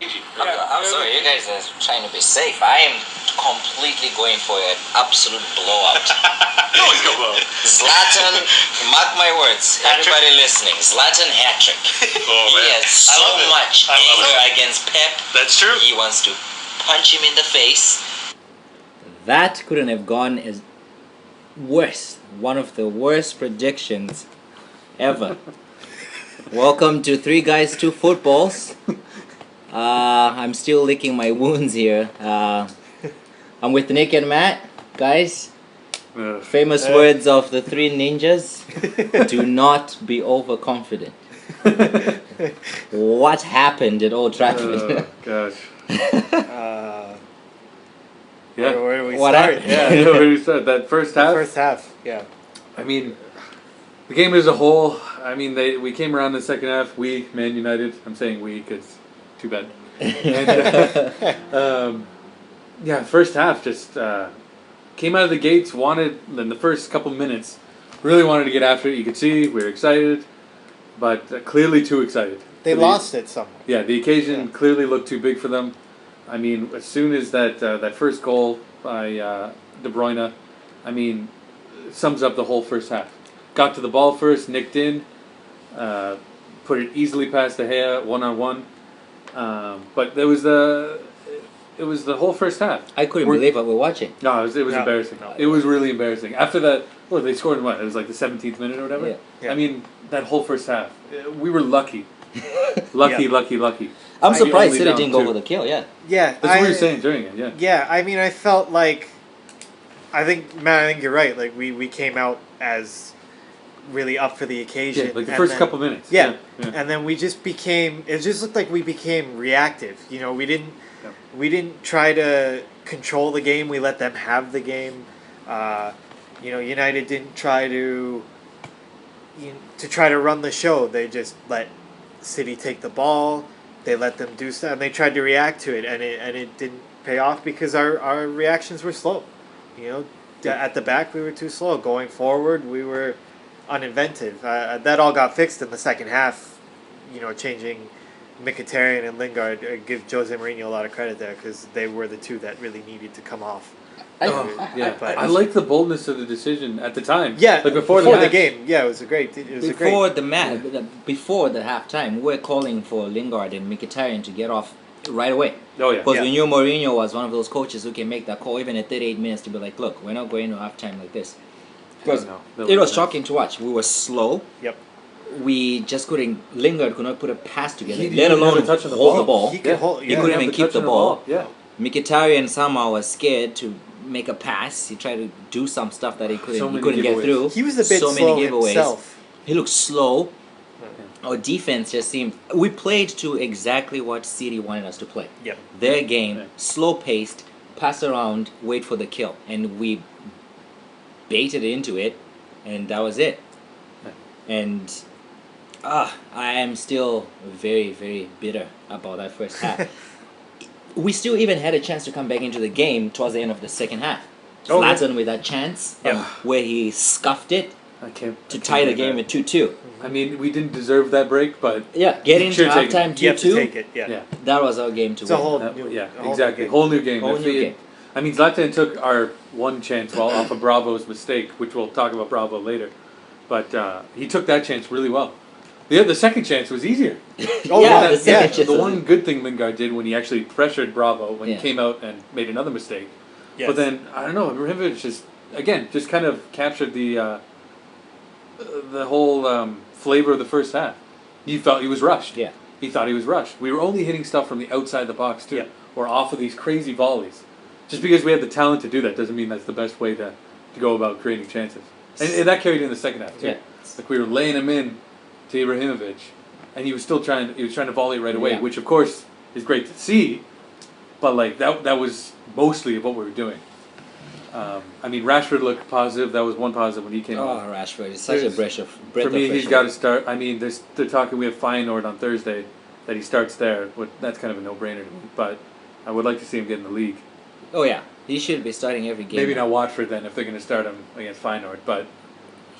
I'm sorry, you guys are trying to be safe. I am completely going for an absolute blowout. You always go blow. Zlatan, mark my words, everybody listening, Zlatan hat-trick. Oh, He man. has so much I love anger it. against Pep. That's true. He wants to punch him in the face. That couldn't have gone as worse. One of the worst predictions ever. Welcome to Three Guys, Two Footballs. I'm still licking my wounds here. I'm with Nick and Matt. Guys, famous words of the three ninjas. Do not be overconfident. What happened at Old Trafford? Gosh. Yeah. Where do we What start? happened? Yeah, where do we start? That first half? First half, yeah. I mean, the game as a whole, I mean, we came around in the second half. We, Man United, I'm saying we because too bad. And, yeah, first half just came out of the gates, in the first couple minutes, really wanted to get after it. You could see we were excited, but clearly too excited. They lost it somewhere. Yeah, the occasion clearly looked too big for them. I mean, as soon as that first goal by De Bruyne, I mean, sums up the whole first half. Got to the ball first, nicked in, put it easily past De Gea, 1-on-1. But it was the whole first half. I couldn't believe what we're watching. No, it was embarrassing. No. It was really embarrassing. After that, look, they scored in what? It was like the 17th minute or whatever? Yeah. I mean, that whole first half. We were lucky. Lucky. I'm surprised only City down didn't go two. for the kill, yeah. Yeah. That's what you were saying during it, yeah. Yeah, I mean, I felt like, Matt, I think you're right. Like, we came out as really up for the occasion. Yeah, like the and first then- couple minutes. Yeah. Yeah. And then we just became, it just looked like we became reactive. You know, we didn't try to control the game. We let them have the game. United didn't try to run the show. They just let City take the ball. They let them do stuff, and they tried to react to it, and it didn't pay off because our reactions were slow. You know, at the back we were too slow. Going forward, we were uninventive. That all got fixed in the second half. You know, changing Mkhitaryan and Lingard. I give Jose Mourinho a lot of credit there because they were the two that really needed to come off. I like the boldness of the decision at the time. Yeah, like before the match. game. Yeah, it was a great. Before the halftime, we're calling for Lingard and Mkhitaryan to get off right away. Oh yeah. Because we knew Mourinho was one of those coaches who can make that call even at 38 minutes to be like, look, we're not going to halftime like this. Because it was shocking to watch. We were slow. Yep. We just couldn't. Lingard could not put a pass together, He let didn't alone have a touch on the hold ball. the ball. He could hold. He Yeah, couldn't even keep the ball. Yeah. Mkhitaryan somehow was scared to make a pass. He tried to do some stuff that he couldn't. So He many couldn't get giveaways. through. He was a bit so slow many giveaways. himself. He looked slow. Our defense just seemed. We played to exactly what City wanted us to play. Yep. Their game, slow paced, pass around, wait for the kill, and we baited into it, and that was it. And I am still very, very bitter about that first half. We still even had a chance to come back into the game towards the end of the second half. Oh, yeah. Zlatan with that chance where he scuffed it to tie the game at 2-2. I mean, we didn't deserve that break, but Yeah, getting to Should've taken halftime You have to 2-2, take it. Yeah. yeah. that was our game to It's a win. whole That- new. yeah, a whole exactly. new Whole new game. Whole If new he- game. I mean, Zlatan took our one chance off of Bravo's mistake, which we'll talk about Bravo later. But he took that chance really well. The second chance was easier. Oh, Yeah, yeah, the second yeah. chance The was- one good thing Lingard did when he actually pressured Bravo when Yeah. he came out and made another mistake. Yes. But then I don't know, Ibrahimovic just kind of captured the whole flavor of the first half. He felt he was rushed. Yeah. He thought he was rushed. We were only hitting stuff from the outside the box too, Yeah. or off of these crazy volleys. Just because we have the talent to do that doesn't mean that's the best way to go about creating chances. And that carried in the second half too. Yeah. Like we were laying him in to Ibrahimovic, and he was still trying to volley right away, Yeah. which of course is great to see. But like that was mostly what we were doing. I mean, Rashford looked positive. That was one positive when he came Oh, on. Rashford is such a breath of For me, fresh he's air. got to start. I mean, they're talking. We have Feyenoord on Thursday, that he starts there. That's kind of a no-brainer to me. But I would like to see him get in the league. Oh yeah, he should be starting every game. Maybe not Watford then if they're going to start him against Feyenoord. But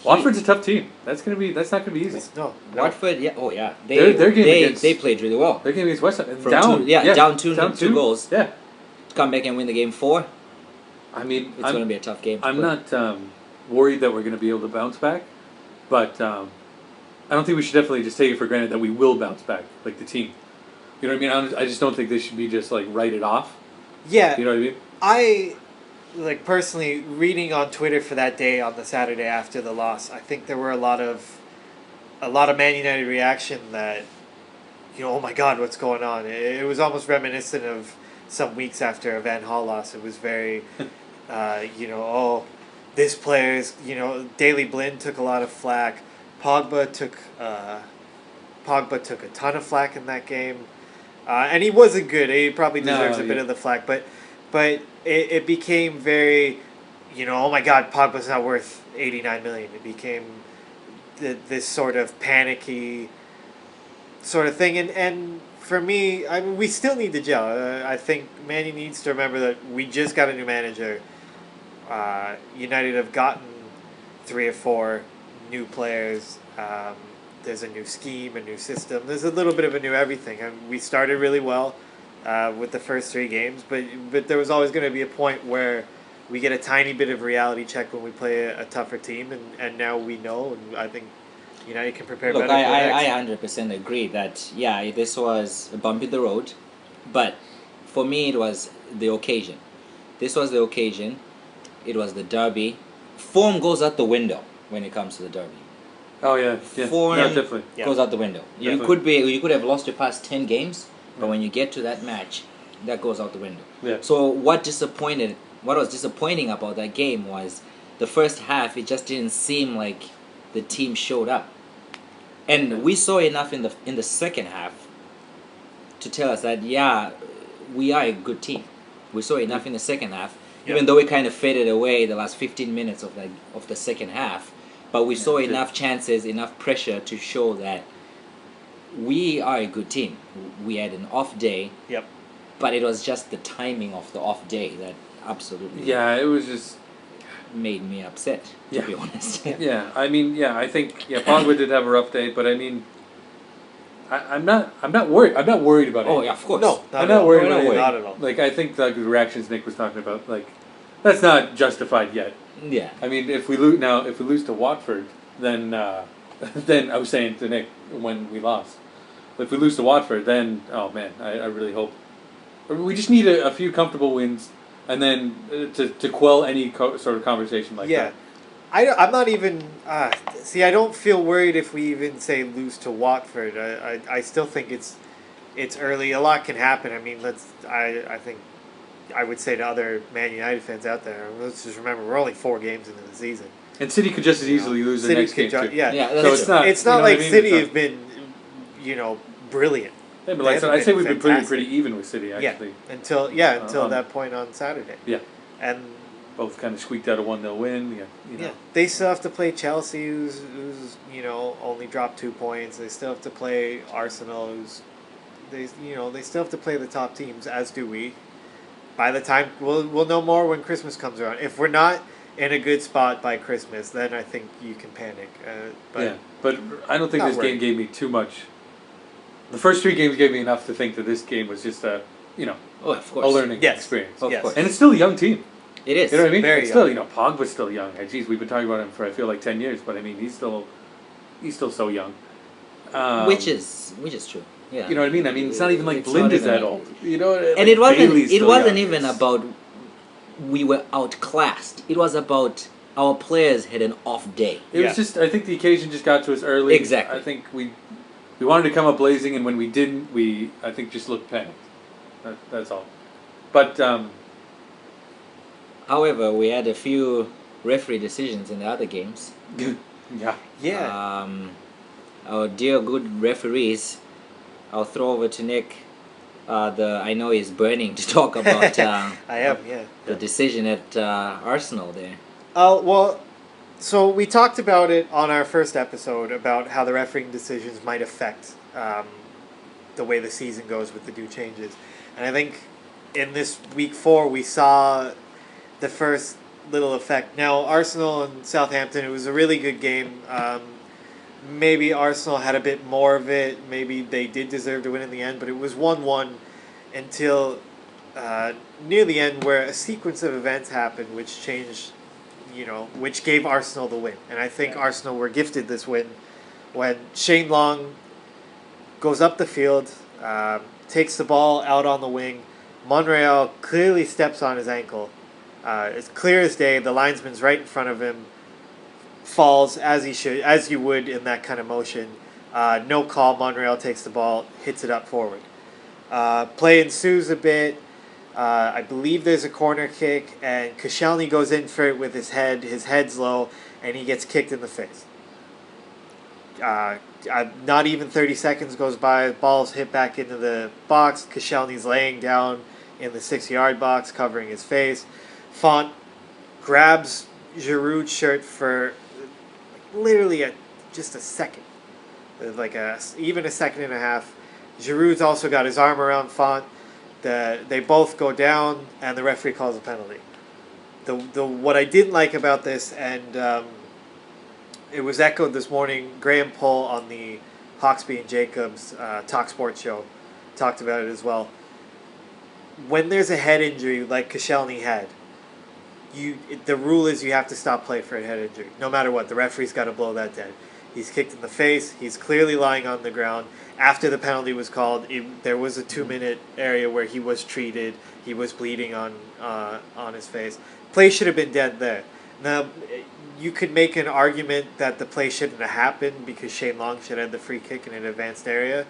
Watford's a tough team. That's not gonna be easy. No. Watford, yeah, oh yeah, Their game against- they played really well. Their game against West Ham, From down, down two goals. Yeah, To come back and win the game 4, I mean, it's going to be a tough game. to I'm play. not worried that we're going to be able to bounce back, but I don't think we should definitely just take it for granted that we will bounce back, like the team. You know what I mean? I just don't think they should be just like write it off. Yeah. You know what I mean? I like personally reading on Twitter for that day on the Saturday after the loss. I think there were a lot of Man United reaction that, oh my God, what's going on? It was almost reminiscent of some weeks after a Van Gaal loss. It was very, this player's, Daley Blind took a lot of flack. Pogba took a ton of flack in that game, and he wasn't good. He probably deserves a bit of the flack, but it became very, oh my God, Pogba's not worth 89 million. It became this sort of panicky sort of thing, and for me, I mean, we still need to gel. I think Manny needs to remember that we just got a new manager. United have gotten 3 or 4 new players. There's a new scheme, a new system. There's a little bit of a new everything. And we started really well with the first 3 games, but there was always going to be a point where we get a tiny bit of reality check when we play a tougher team, and now we know, and I think United can prepare Look, better for I next. 100% agree that, yeah, this was a bump in the road, but for me it was the occasion. This was the occasion. It was the derby. Form goes out the window when it comes to the derby. Oh yeah, Form definitely. Yeah. goes out the window. Definitely. You could have lost your past 10 games, but when you get to that match, that goes out the window. Yeah. So what was disappointing about that game was the first half. It just didn't seem like the team showed up, and we saw enough in the second half to tell us that we are a good team. We saw enough in the second half, even though we kind of faded away the last 15 minutes of the second half. But we saw enough chances, enough pressure to show that we are a good team. We had an off day. Yep. But it was just the timing of the off day that absolutely Yeah, it was just. made me upset, to be honest. Yeah, I mean, I think Pogba did have a rough day, but I mean, I'm not worried. I'm not worried about it. Oh yeah, of course. No, I'm not worried We're not about it. worried. Not at all. Like I think the reactions Nick was talking about, like that's not justified yet. Yeah. I mean, if we lose to Watford, then then I was saying to Nick when we lost, if we lose to Watford, then oh man, I really hope we just need a few comfortable wins, and then to quell any sort of conversation like that. I'm not even. See, I don't feel worried if we even say lose to Watford. I still think it's early. A lot can happen. I mean, I think I would say to other Man United fans out there, let's just remember we're only 4 games into the season. And City could just as easily lose their next game too. Yeah, Yeah, So it's not. It's you not know what like I mean? City It's have been, brilliant. Yeah, but like They I'd say haven't we've been been pretty fantastic. even with City actually. Until on- that point on Saturday. Yeah. And Both kind of squeaked out a 1-0 win. they still have to play Chelsea, who's only dropped 2 points. They still have to play Arsenal, they still have to play the top teams, as do we. By the time we'll know more when Christmas comes around. If we're not in a good spot by Christmas, then I think you can panic. But I don't think Not this worried. game gave me too much. The first 3 games gave me enough to think that this game was just a Oh, of course. a learning Yes. experience. Of Yes. course. And it's still a young team. It is. You know what I mean? Very It's still, young. Pogba's still young. Geez, we've been talking about him for I feel like 10 years, but I mean he's still so young. Which is true. Yeah. You know what I mean? I mean it's not even like It's Blind not is even that like- old. You know, And like it wasn't. Bailey's It still wasn't young. even about we were outclassed. It was about our players had an off day. It Yeah. was just I think the occasion just got to us early. Exactly. I think we wanted to come up blazing, and when we didn't, we I think just looked panicked. That's all. But However, we had a few referee decisions in the other games. yeah. Yeah. Our dear good referees. I'll throw over to Nick. I know he's burning to talk about I am, yeah. the decision at Arsenal there. Well, so we talked about it on our first episode about how the refereeing decisions might affect the way the season goes with the new changes. And I think in this week 4 we saw the first little effect. Now, Arsenal and Southampton, it was a really good game. Maybe Arsenal had a bit more of it. Maybe they did deserve to win in the end, but it was 1-1 until near the end, where a sequence of events happened which changed, which gave Arsenal the win. And I think Arsenal were gifted this win when Shane Long goes up the field, takes the ball out on the wing. Monreal clearly steps on his ankle. It's clear as day. The linesman's right in front of him. Falls as he should, as you would in that kind of motion. No call. Monreal takes the ball, hits it up forward. Play ensues a bit. I believe there's a corner kick, and Koscielny goes in for it with his head. His head's low, and he gets kicked in the face. Not even 30 seconds goes by. Ball's hit back into the box. Koscielny's laying down in the 6-yard box, covering his face. Font grabs Giroud's shirt for literally just a second, even a second and a half. Giroud's also got his arm around Font. They both go down, and the referee calls a penalty. What I didn't like about this, and it was echoed this morning, Graham Poll on the Hawksby and Jacobs Talk Sports show talked about it as well. When there's a head injury like Koscielny had, the rule is you have to stop play for a head injury. No matter what, the referee's got to blow that dead. He's kicked in the face. He's clearly lying on the ground. After the penalty was called, there was a 2-minute area where he was treated. He was bleeding on his face. Play should have been dead there. Now, you could make an argument that the play shouldn't have happened because Shane Long should have the free kick in an advanced area.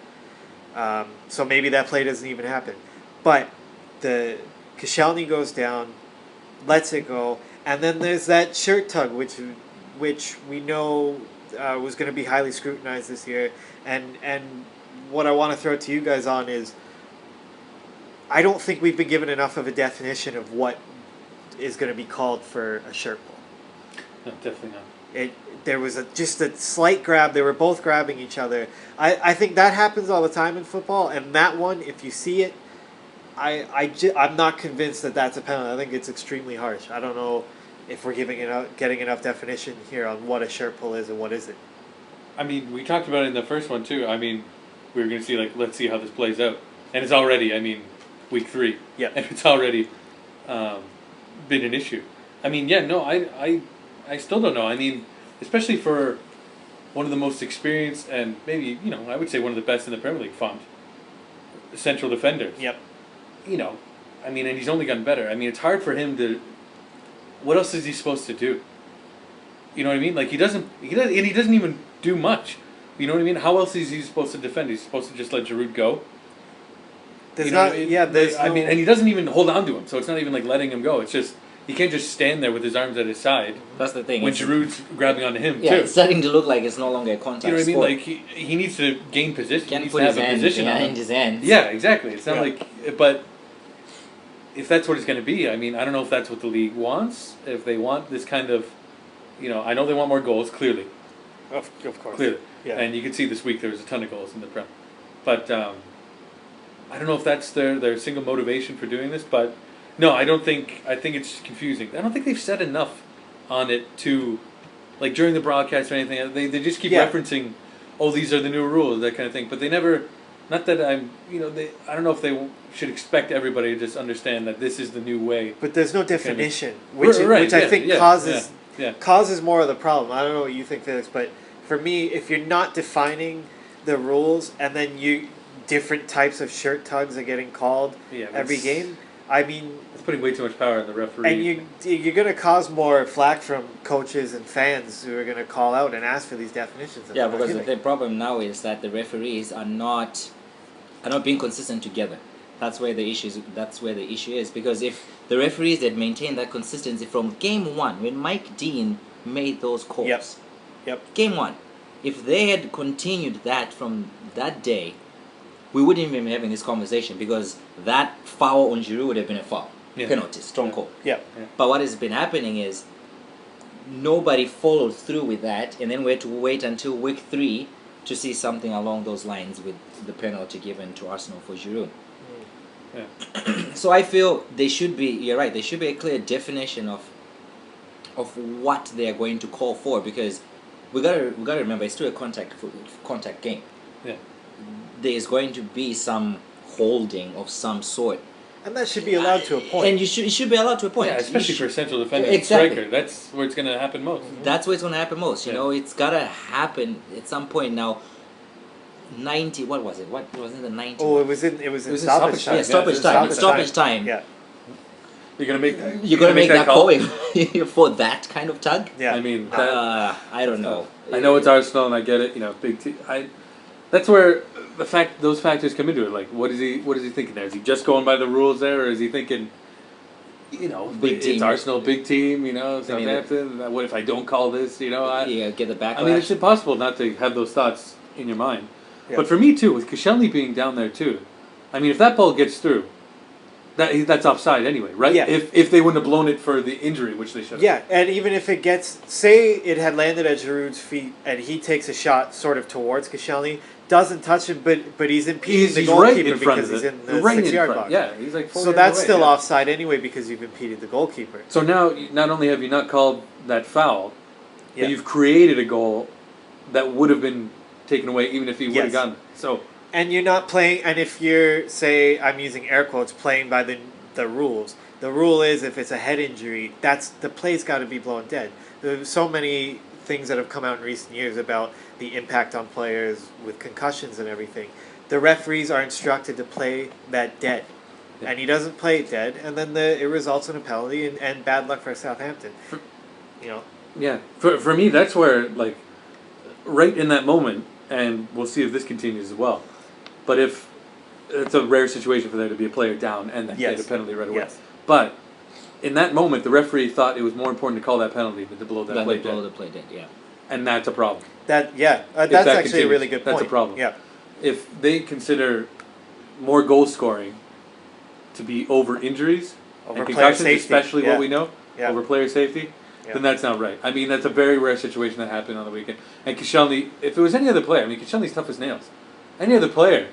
So maybe that play doesn't even happen. But the Koscielny goes down, lets it go, and then there's that shirt tug, which we know was going to be highly scrutinized this year. And what I want to throw to you guys on is, I don't think we've been given enough of a definition of what is going to be called for a shirt pull. No, definitely not. There was just a slight grab. They were both grabbing each other. I think that happens all the time in football, and that one, if you see it, I'm not convinced that that's a penalty. I think it's extremely harsh. I don't know if we're getting enough definition here on what a shirt pull is and what isn't. I mean, we talked about it in the first one too. I mean, we were going to see, let's see how this plays out. And it's already, week 3. Yeah. And it's already been an issue. I still don't know. Especially for one of the most experienced and maybe, I would say one of the best in the Premier League, Font, central defenders. Yep. And he's only gotten better. It's hard for him to. What else is he supposed to do? You know what I mean? He doesn't even do much. You know what I mean? How else is he supposed to defend? He's supposed to just let Giroud go. There's no, and he doesn't even hold on to him, so it's not even letting him go. It's just he can't just stand there with his arms at his side. That's the thing. When Giroud's grabbing onto him too. It's starting to look like it's no longer a contact. You know what I mean? sport. He needs to gain position. He can't he needs put to have his a hand position behind his hands. Yeah, exactly. It's not but if that's what it's going to be, I don't know if that's what the league wants. If they want this kind of, I know they want more goals, clearly. Of course. Clearly. Yeah. And you can see this week there was a ton of goals in the Prem. But I don't know if that's their single motivation for doing this, but no, I think it's confusing. I don't think they've said enough on it to, during the broadcast or anything. They just keep referencing, these are the new rules, that kind of thing. But they never, not that I don't know if they should expect everybody to just understand that this is the new way. But there's no definition, which I think causes more of the problem. I don't know what you think, Felix, but for me, if you're not defining the rules and then different types of shirt tugs are getting called every game, it's putting way too much power on the referee. And you're going to cause more flack from coaches and fans who are going to call out and ask for these definitions. Yeah, because the problem now is that the referees are not being consistent together. That's where the issue is. Because if the referees had maintained that consistency from game 1, when Mike Dean made those calls, game 1, if they had continued that from that day, we wouldn't even be having this conversation, because that foul on Giroud would have been a foul. Penalty, strong call. Yeah. But what has been happening is nobody followed through with that, and then we had to wait until week 3 to see something along those lines with the penalty given to Arsenal for Giroud. Yeah. So I feel there should be a clear definition of of what they are going to call for, because we gotta remember it's still a contact game. Yeah. There's going to be some holding of some sort, And that should be allowed to a point. and it should be allowed to a point. Yeah, especially You for a central defender and Exactly. striker. That's where it's going to happen most. That's where it's going to happen most. You Yeah. know, it's gotta happen at some point now. 90. What was it? What was it? The 90. Oh, it was in It was in stoppage stoppage time. yeah, yeah, stoppage it's time. stoppage Stoppage time. Yeah, You're going to make You're gonna make that call for that kind of tug. yeah. I mean, that, I don't know. I know it's Arsenal, and I get it. You know, big team. That's where those factors come into it. Like, what is he thinking there? Is he just going by the rules there, or is he thinking, you know, Big it's team. Arsenal, big team. You know, I mean, Southampton. What if I don't call this? You know, Yeah, get the backlash. I mean, it's impossible not to have those thoughts in your mind. Yeah. But for me too, with Koscielny being down there too, I mean, if that ball gets through, that's offside anyway, right? Yeah. If they wouldn't have blown it for the injury, which they should have. Yeah, and even if it gets, say it had landed at Giroud's feet and he takes a shot sort of towards Koscielny, doesn't touch him, but he's impeding the He's goalkeeper right in front because of he's it. in the Right in 6-yard front. box. Yeah, he's like 4 So yards that's away, still yeah. offside anyway because you've impeded the goalkeeper. So now, not only have you not called that foul, Yeah. but you've created a goal that would have been taken away even if he would have Yes. gotten it. So And you're not playing, and if you're, say, I'm using air quotes, playing by the rules, the rule is if it's a head injury, the play's got to be blown dead. There's so many things that have come out in recent years about the impact on players with concussions and everything. The referees are instructed to play that dead. Yeah. And he doesn't play it dead, and then it results in a penalty and bad luck for Southampton. You know, yeah, for me, that's where, like, right in that moment, and we'll see if this continues as well. But if it's a rare situation for there to be a player down and then Yes. get a penalty right away. Yes. But in that moment, the referee thought it was more important to call that penalty than to blow that Then play they blow dead. the play dead. Yeah. And that's a problem. that's that actually a continues, really good point. that's a problem. Yeah. If they consider more goal scoring to be over injuries Over and player concussions, safety, especially yeah. what we know, Yeah. over player safety, Yeah. then that's not right. I mean, that's a very rare situation that happened on the weekend. And Koscielny, if it was any other player, I mean, Koscielny's tough as nails. Any other player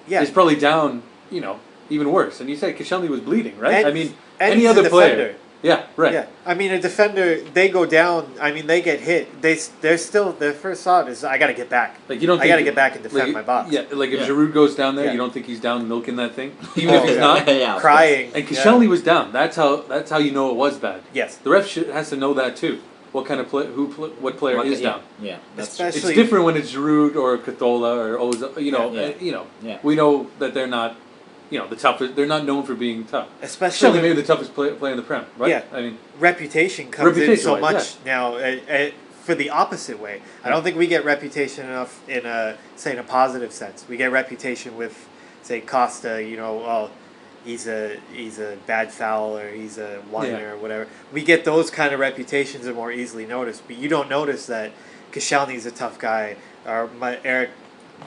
Yeah. is probably down, you know, even worse. And you said Koscielny was bleeding, right? And- I mean, and any he's a other player. defender. Yeah, right. Yeah, I mean, a defender, they go down. I mean, they get hit. They're still their first thought is, I got to get back. Like you don't. I think got to get back and defend like, my box. Yeah, like if Yeah. Giroud goes down there, Yeah. you don't think he's down milking that thing, even Oh, if he's yeah. not. Yeah, of Crying. And yeah. Koscielny was down. That's how you know it was bad. Yes, The ref has to know that too. What kind of what player is yeah, down? Yeah. That's Especially- It's different when it's Giroud or Catola or Oza. You know, Yeah. Yeah. we know that they're not, you know, the toughest. They're not known for being tough. especially Koscielny when maybe the toughest player in the Prem, right? Yeah. I mean, reputation comes in so Reputation-wise, much now for the opposite way. I don't think we get reputation enough in a positive sense. We get reputation with, say, Costa. You know, well, he's a bad foul or he's a whiner Yeah. or whatever. We get those kind of reputations are more easily noticed, but you don't notice that Koscielny's a tough guy or Eric.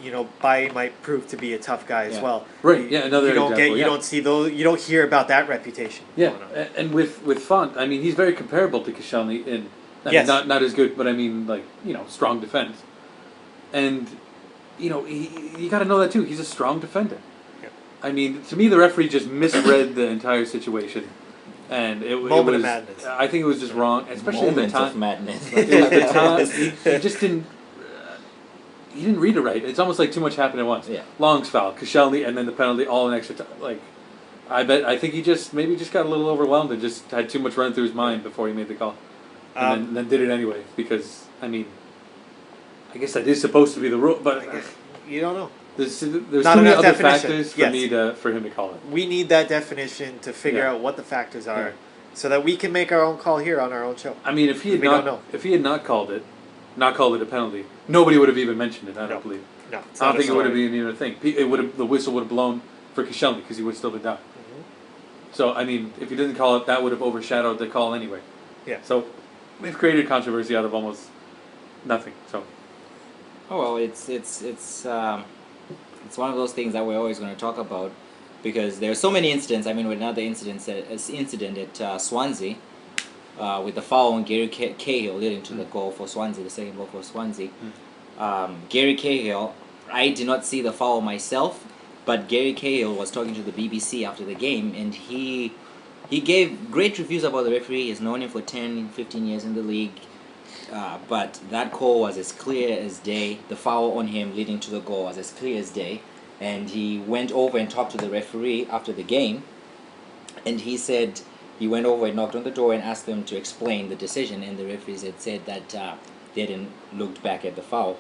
You know, Bailly might prove to be a tough guy as Yeah. well. Right, yeah, another You don't example, you yeah. don't see those. You don't hear about that reputation. yeah. going on. And with Font, I mean, he's very comparable to Koscielny in. I Yes. mean, not as good, but I mean, like, you know, strong defense. And, you know, you got to know that too. He's a strong defender. Yeah. I mean, to me, the referee just misread the entire situation, and it Moment was. of madness. I think it was just wrong, especially at the Moments of time. madness. At the time, he just didn't. He didn't read it right. It's almost like too much happened at once. Yeah. Long's foul, Koscielny, and then the penalty, all in extra time. Like, I think he just got a little overwhelmed and just had too much run through his mind before he made the call, and then did it anyway. Because I mean, I guess that is supposed to be the rule, but You don't know. there's Not too many enough other definition. factors for Yes. for him to call it. We need that definition to figure Yeah. out what the factors are, Yeah. so that we can make our own call here on our own show. I mean, if he had We don't know. not called it a penalty, nobody would have even mentioned it. I No. don't believe. No, it's I not don't a think it would have story. been even a thing. The whistle would have blown for Koscielny because he would still be down. Mhm. So I mean, if he didn't call it, that would have overshadowed the call anyway. Yeah. So they've created controversy out of almost nothing. So Oh well, it's one of those things that we're always going to talk about because there are so many incidents. I mean, with another incident at Swansea with the foul on Gary Cahill leading to the goal for Swansea, the second goal for Swansea. Gary Cahill, I did not see the foul myself, but Gary Cahill was talking to the BBC after the game, and he he gave great reviews about the referee. He's known him for 10, 15 years in the league. But that call was as clear as day. The foul on him leading to the goal was as clear as day. And he went over and talked to the referee after the game. And he said he went over and knocked on the door and asked them to explain the decision. And the referees had said that they hadn't looked back at the foul.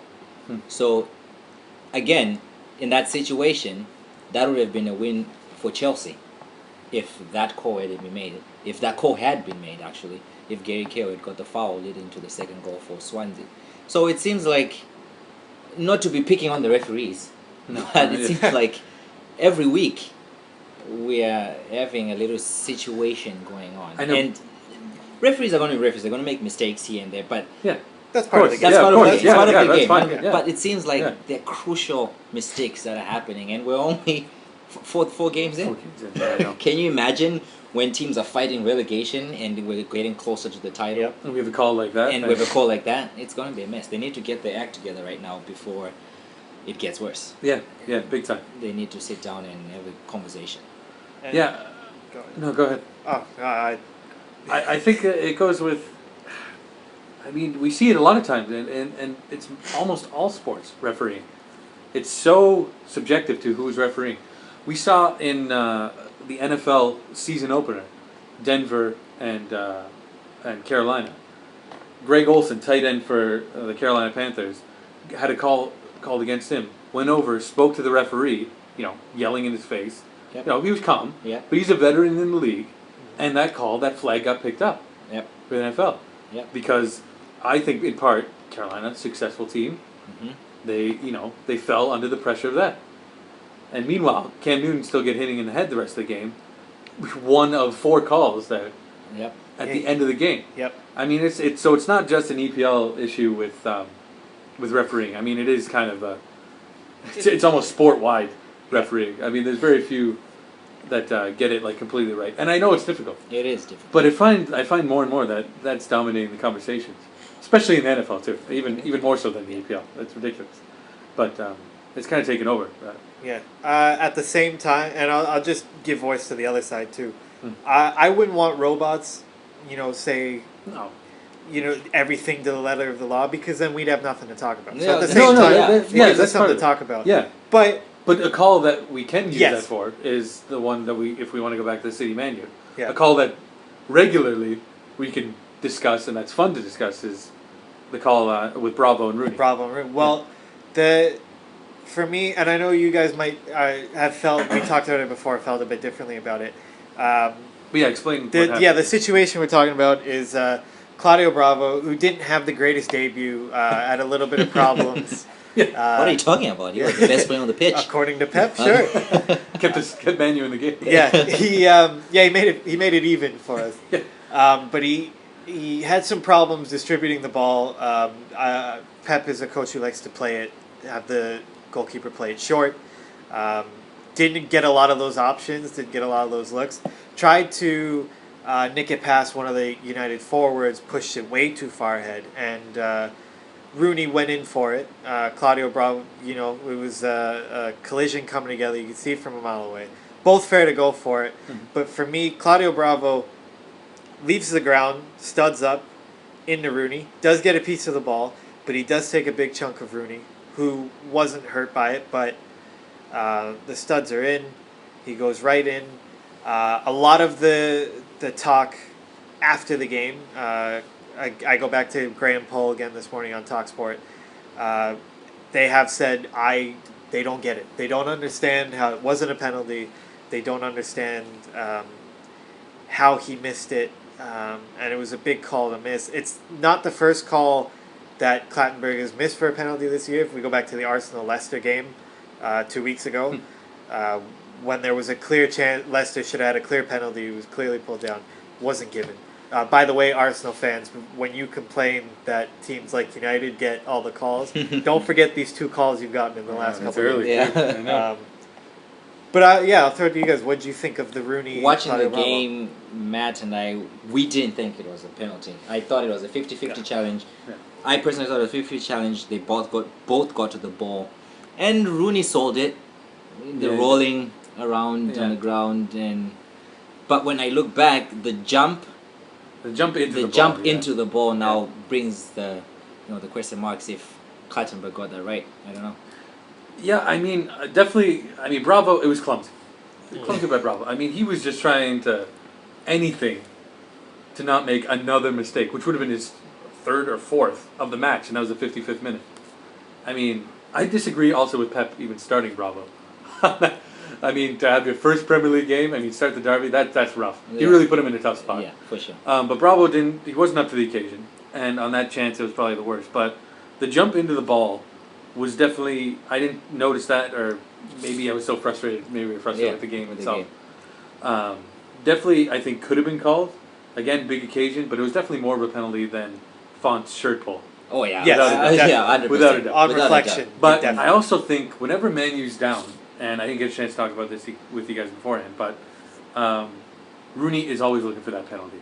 So, again, in that situation, that would have been a win for Chelsea if that call had been made. If that call had been made, actually, if Gary Cahill had got the foul leading to the second goal for Swansea. So it seems like, not to be picking on the referees, but it seems like every week we are having a little situation going on. I know. And referees are going to be referees. They're going to make mistakes here and there, but Yeah. That's part of the that's game. part of the game. It's part of the that's game. fine, And- yeah. But it seems like Yeah. they're crucial mistakes that are happening, and we're only four games in. Yeah, I know. Can you imagine when teams are fighting relegation and we're getting closer to the title, Yep. And we have a call like that. and with a call like that? It's going to be a mess. They need to get their act together right now before it gets worse. Yeah, big time. They need to sit down and have a conversation. And- Yeah. Go ahead. No, go ahead. Oh, no, I think it goes with. I mean, we see it a lot of times, and it's almost all sports refereeing. It's so subjective to who's refereeing. We saw in the NFL season opener, Denver and Carolina. Greg Olson, tight end for the Carolina Panthers, had a call called against him. Went over, spoke to the referee, yelling in his face. Yep. He was calm, Yep. but he's a veteran in the league, and that flag got picked up Yep. for the NFL. Yep. Because I think in part Carolina, successful team, Mhm. they fell under the pressure of that. And meanwhile, Cam Newton still get hitting in the head the rest of the game. One of 4 calls that Yep. at the end of the game. Yep. I mean, it's not just an EPL issue with refereeing. I mean, it is kind of it's almost sport wide refereeing. I mean, there's very few that get it like completely right, and I know it's difficult. It is difficult. But I find more and more that that's dominating the conversations, especially in the NFL too. Even more so than the EPL. That's ridiculous. But it's kind of taken over. Yeah. At the same time, and I'll just give voice to the other side too. Hmm. I wouldn't want robots, say, No. everything to the letter of the law, because then we'd have nothing to talk about. So Yeah, at the no, same no, time, yeah. it gives us that's part something of to it. talk about. Yeah, But but a call that we can use Yes. that for is the one that if we want to go back to the city manager. Yeah. A call that regularly we can discuss, and that's fun to discuss, is the call with Bravo and Rooney. Bravo. Well, for me, and I know you guys might have felt, we talked about it before, felt a bit differently about it. But yeah, explain. what happened. The situation we're talking about is Claudio Bravo, who didn't have the greatest debut, had a little bit of problems. What are you talking about? He was the best player on the pitch. According to Pep, sure. kept Manu in the game. Yeah, he made it even for us. But he had some problems distributing the ball. Pep is a coach who likes to have the goalkeeper play it short. Didn't get a lot of those options. Didn't get a lot of those looks. Tried to nick it past one of the United forwards. Pushed it way too far ahead, and Rooney went in for it. Claudio Bravo, it was a collision coming together. You could see it from a mile away. Both fair to go for it. Mm-hmm. But for me, Claudio Bravo leaves the ground, studs up into Rooney, does get a piece of the ball, but he does take a big chunk of Rooney, who wasn't hurt by it, but the studs are in. He goes right in. A lot of the talk after the game, I go back to Graham Poll again this morning on TalkSport. They have said they don't get it. They don't understand how it wasn't a penalty. They don't understand how he missed it, and it was a big call to miss. It's not the first call that Clattenburg has missed for a penalty this year. If we go back to the Arsenal-Leicester game 2 weeks ago, when there was a clear chance Leicester should have had a clear penalty, it was clearly pulled down, wasn't given. By the way, Arsenal fans, when you complain that teams like United get all the calls, don't forget these 2 calls you've gotten in the last That's couple of early. games. Yeah. I know. But I'll throw it to you guys. What did you think of the Rooney? Watching Claudio the Bravo? game, Matt and I, we didn't think it was a penalty. I thought it was a 50-50 challenge. Yeah. I personally thought it was a 50-50 challenge. They both got to the ball. And Rooney sold it. The Yeah. rolling around Yeah. on the ground. And But when I look back, the jump into the ball now brings the the question marks if Clattenburg got that right. I don't know. Yeah, I mean, definitely. I mean, Bravo. It was clumsy. Clumsy by Bravo. I mean, he was just trying to anything to not make another mistake, which would have been his third or fourth of the match, and that was the 55th minute. I mean, I disagree also with Pep even starting Bravo. I mean, to have your first Premier League game, I mean, start the derby, that's rough. Yeah. He really put him in a tough spot. Yeah, for sure. But Bravo he wasn't up to the occasion, and on that chance, it was probably the worst. But the jump into the ball was definitely, I didn't notice that, or maybe I was so frustrated, with the game itself. Definitely, I think could have been called. Again, big occasion, but it was definitely more of a penalty than Font's shirt pull. Oh yeah, Yes, yeah, 100%. Without a doubt. On Without a reflection, doubt. But definitely. I also think whenever Manu's down, and I didn't get a chance to talk about this with you guys beforehand, but Rooney is always looking for that penalty.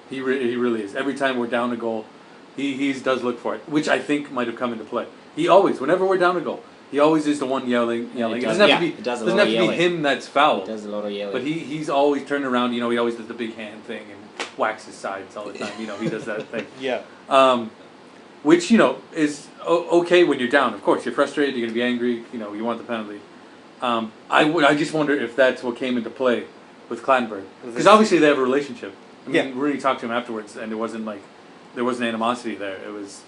He really is. Every time we're down a goal, he does look for it, which I think might have come into play. He always, whenever we're down a goal, he always is the one yelling. It doesn't have to be. it does a doesn't lot have of to be yelling. him that's foul. He does a lot of yelling. But he's always turning around. He always does the big hand thing and whacks his sides all the time. He does that thing. Yeah. Which is okay when you're down. Of course, you're frustrated. You're going to be angry. You want the penalty. I just wonder if that's what came into play with Clattenburg, because obviously they have a relationship. I mean, Rooney talked to him afterwards, and it wasn't like there wasn't animosity there. It was,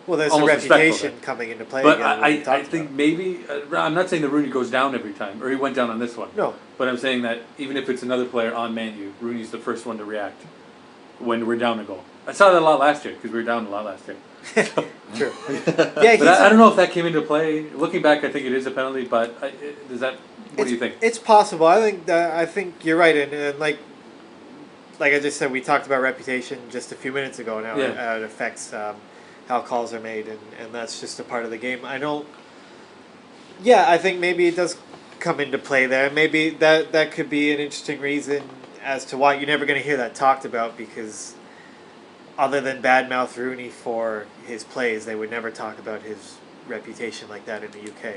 Well, there's a almost respectful reputation there. coming into play. But again, when we I talked think about maybe I'm not saying that Rooney goes down every time, or he went down on this one. it. No. But I'm saying that even if it's another player on Man U, Rooney's the first one to react when we're down a goal. I saw that a lot last year because we were down a lot last year. True. Yeah, But I don't know if that came into play. Looking back, I think it is a penalty. But does that? What do you think? It's possible. I think you're right, and like I just said, we talked about reputation just a few minutes ago, and how it affects how calls are made, and that's just a part of the game. I think maybe it does come into play there. Maybe that could be an interesting reason as to why you're never going to hear that talked about, because other than badmouth Rooney for his plays, they would never talk about his reputation like that in the UK.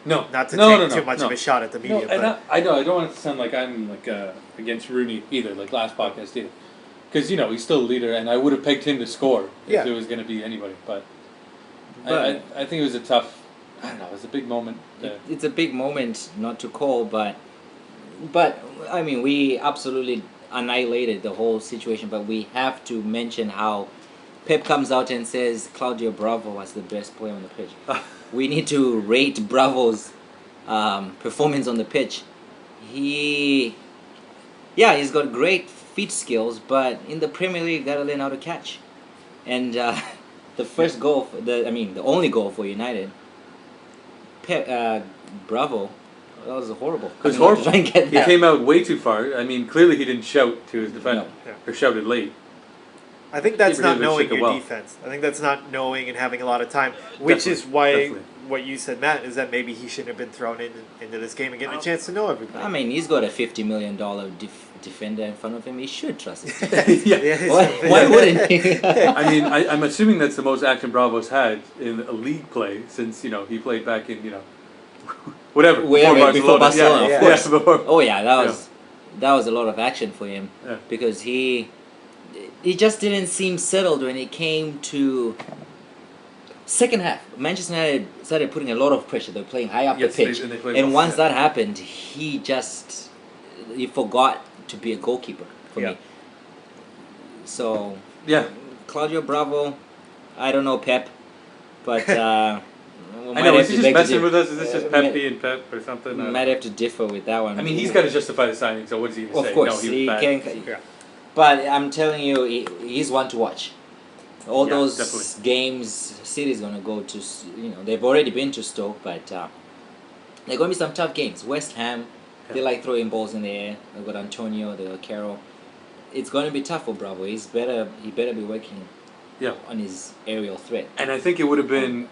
No, Not to take too much no. of a shot at the media, No, but and I know I don't want it to sound like I'm against Rooney either, like last podcast did, because he's still a leader, and I would have pegged him to score if it was going to be anybody. But I think it was a tough. I don't know. It was a big moment. It's a big moment not to call, but I mean, we absolutely annihilated the whole situation. But we have to mention how Pep comes out and says Claudio Bravo was the best player on the pitch. We need to rate Bravo's performance on the pitch. He's got great feet skills, but in the Premier League, gotta learn how to catch. And the first goal, the only goal for United, Bravo, that was horrible. It was horrible. Try and get He that. came out way too far. I mean, clearly he didn't shout to his defender, No. or shouted late. I think that's not Ibrahimovic knowing took it your well. defense. I think that's not knowing and having a lot of time, which is Definitely, why definitely. what you said, Matt, is that maybe he shouldn't have been thrown into this game and getting a chance to know everybody. I mean, he's got a $50 million defender in front of him. He should trust his defense. Yeah. Why wouldn't he? I mean, I'm assuming that's the most action Bravo's had in a league play since he played back in whatever Before Barcelona, Yeah, of course. before. Oh yeah, that was a lot of action for him, Yeah. because he just didn't seem settled when it came to second half. Manchester United started putting a lot of pressure. They were playing high up Yes, the pitch, they played and well, once that happened, he forgot to be a goalkeeper for me. So Yeah. Claudio Bravo, I don't know Pep, but I know. Is he just messing with us? Is this just Pepe and Pep or something? Might have to differ with that one. I mean, he's got to justify the signing. So what is he going to say? Of course, no, he he was bad. can. Yeah. But I'm telling you, he's one to watch. All Yeah, those definitely. games, City's gonna go to. They've already been to Stoke, but they're gonna be some tough games. West Ham, they like throwing balls in the air. They've got Antonio, they've got Carroll. It's gonna be tough for Bravo. He better be working on his aerial threat. And I think it would have been.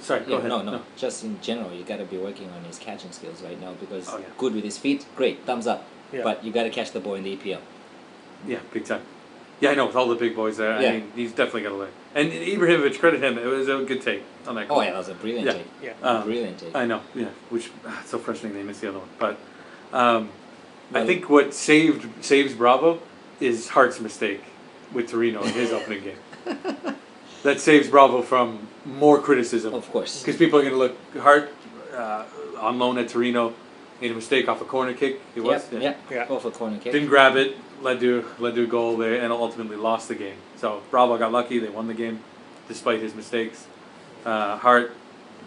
Sorry, go ahead. No. Just in general, you gotta be working on his catching skills right now, because Oh, yeah. good with his feet, great, thumbs up. Yeah. But you gotta catch the ball in the EPL. Yeah, big time. Yeah, I know, with all the big boys there. Yeah. I mean, he's definitely got to learn. And Ibrahimovic, credit him. It was a good take on that goal. Oh yeah, that was a brilliant Yeah. take. Yeah. Brilliant take. I know, yeah. Which, it's so frustrating they missed the other one. But, I think what saves Bravo is Hart's mistake with Torino in his opening game. That saves Bravo from more criticism. Of course. Because people are going to look Hart on loan at Torino, made a mistake off a corner kick. It was Yeah. Yeah. Go for corner kick. didn't grab it, led to a goal there, and ultimately lost the game. So Bravo got lucky; they won the game, despite his mistakes. Hart,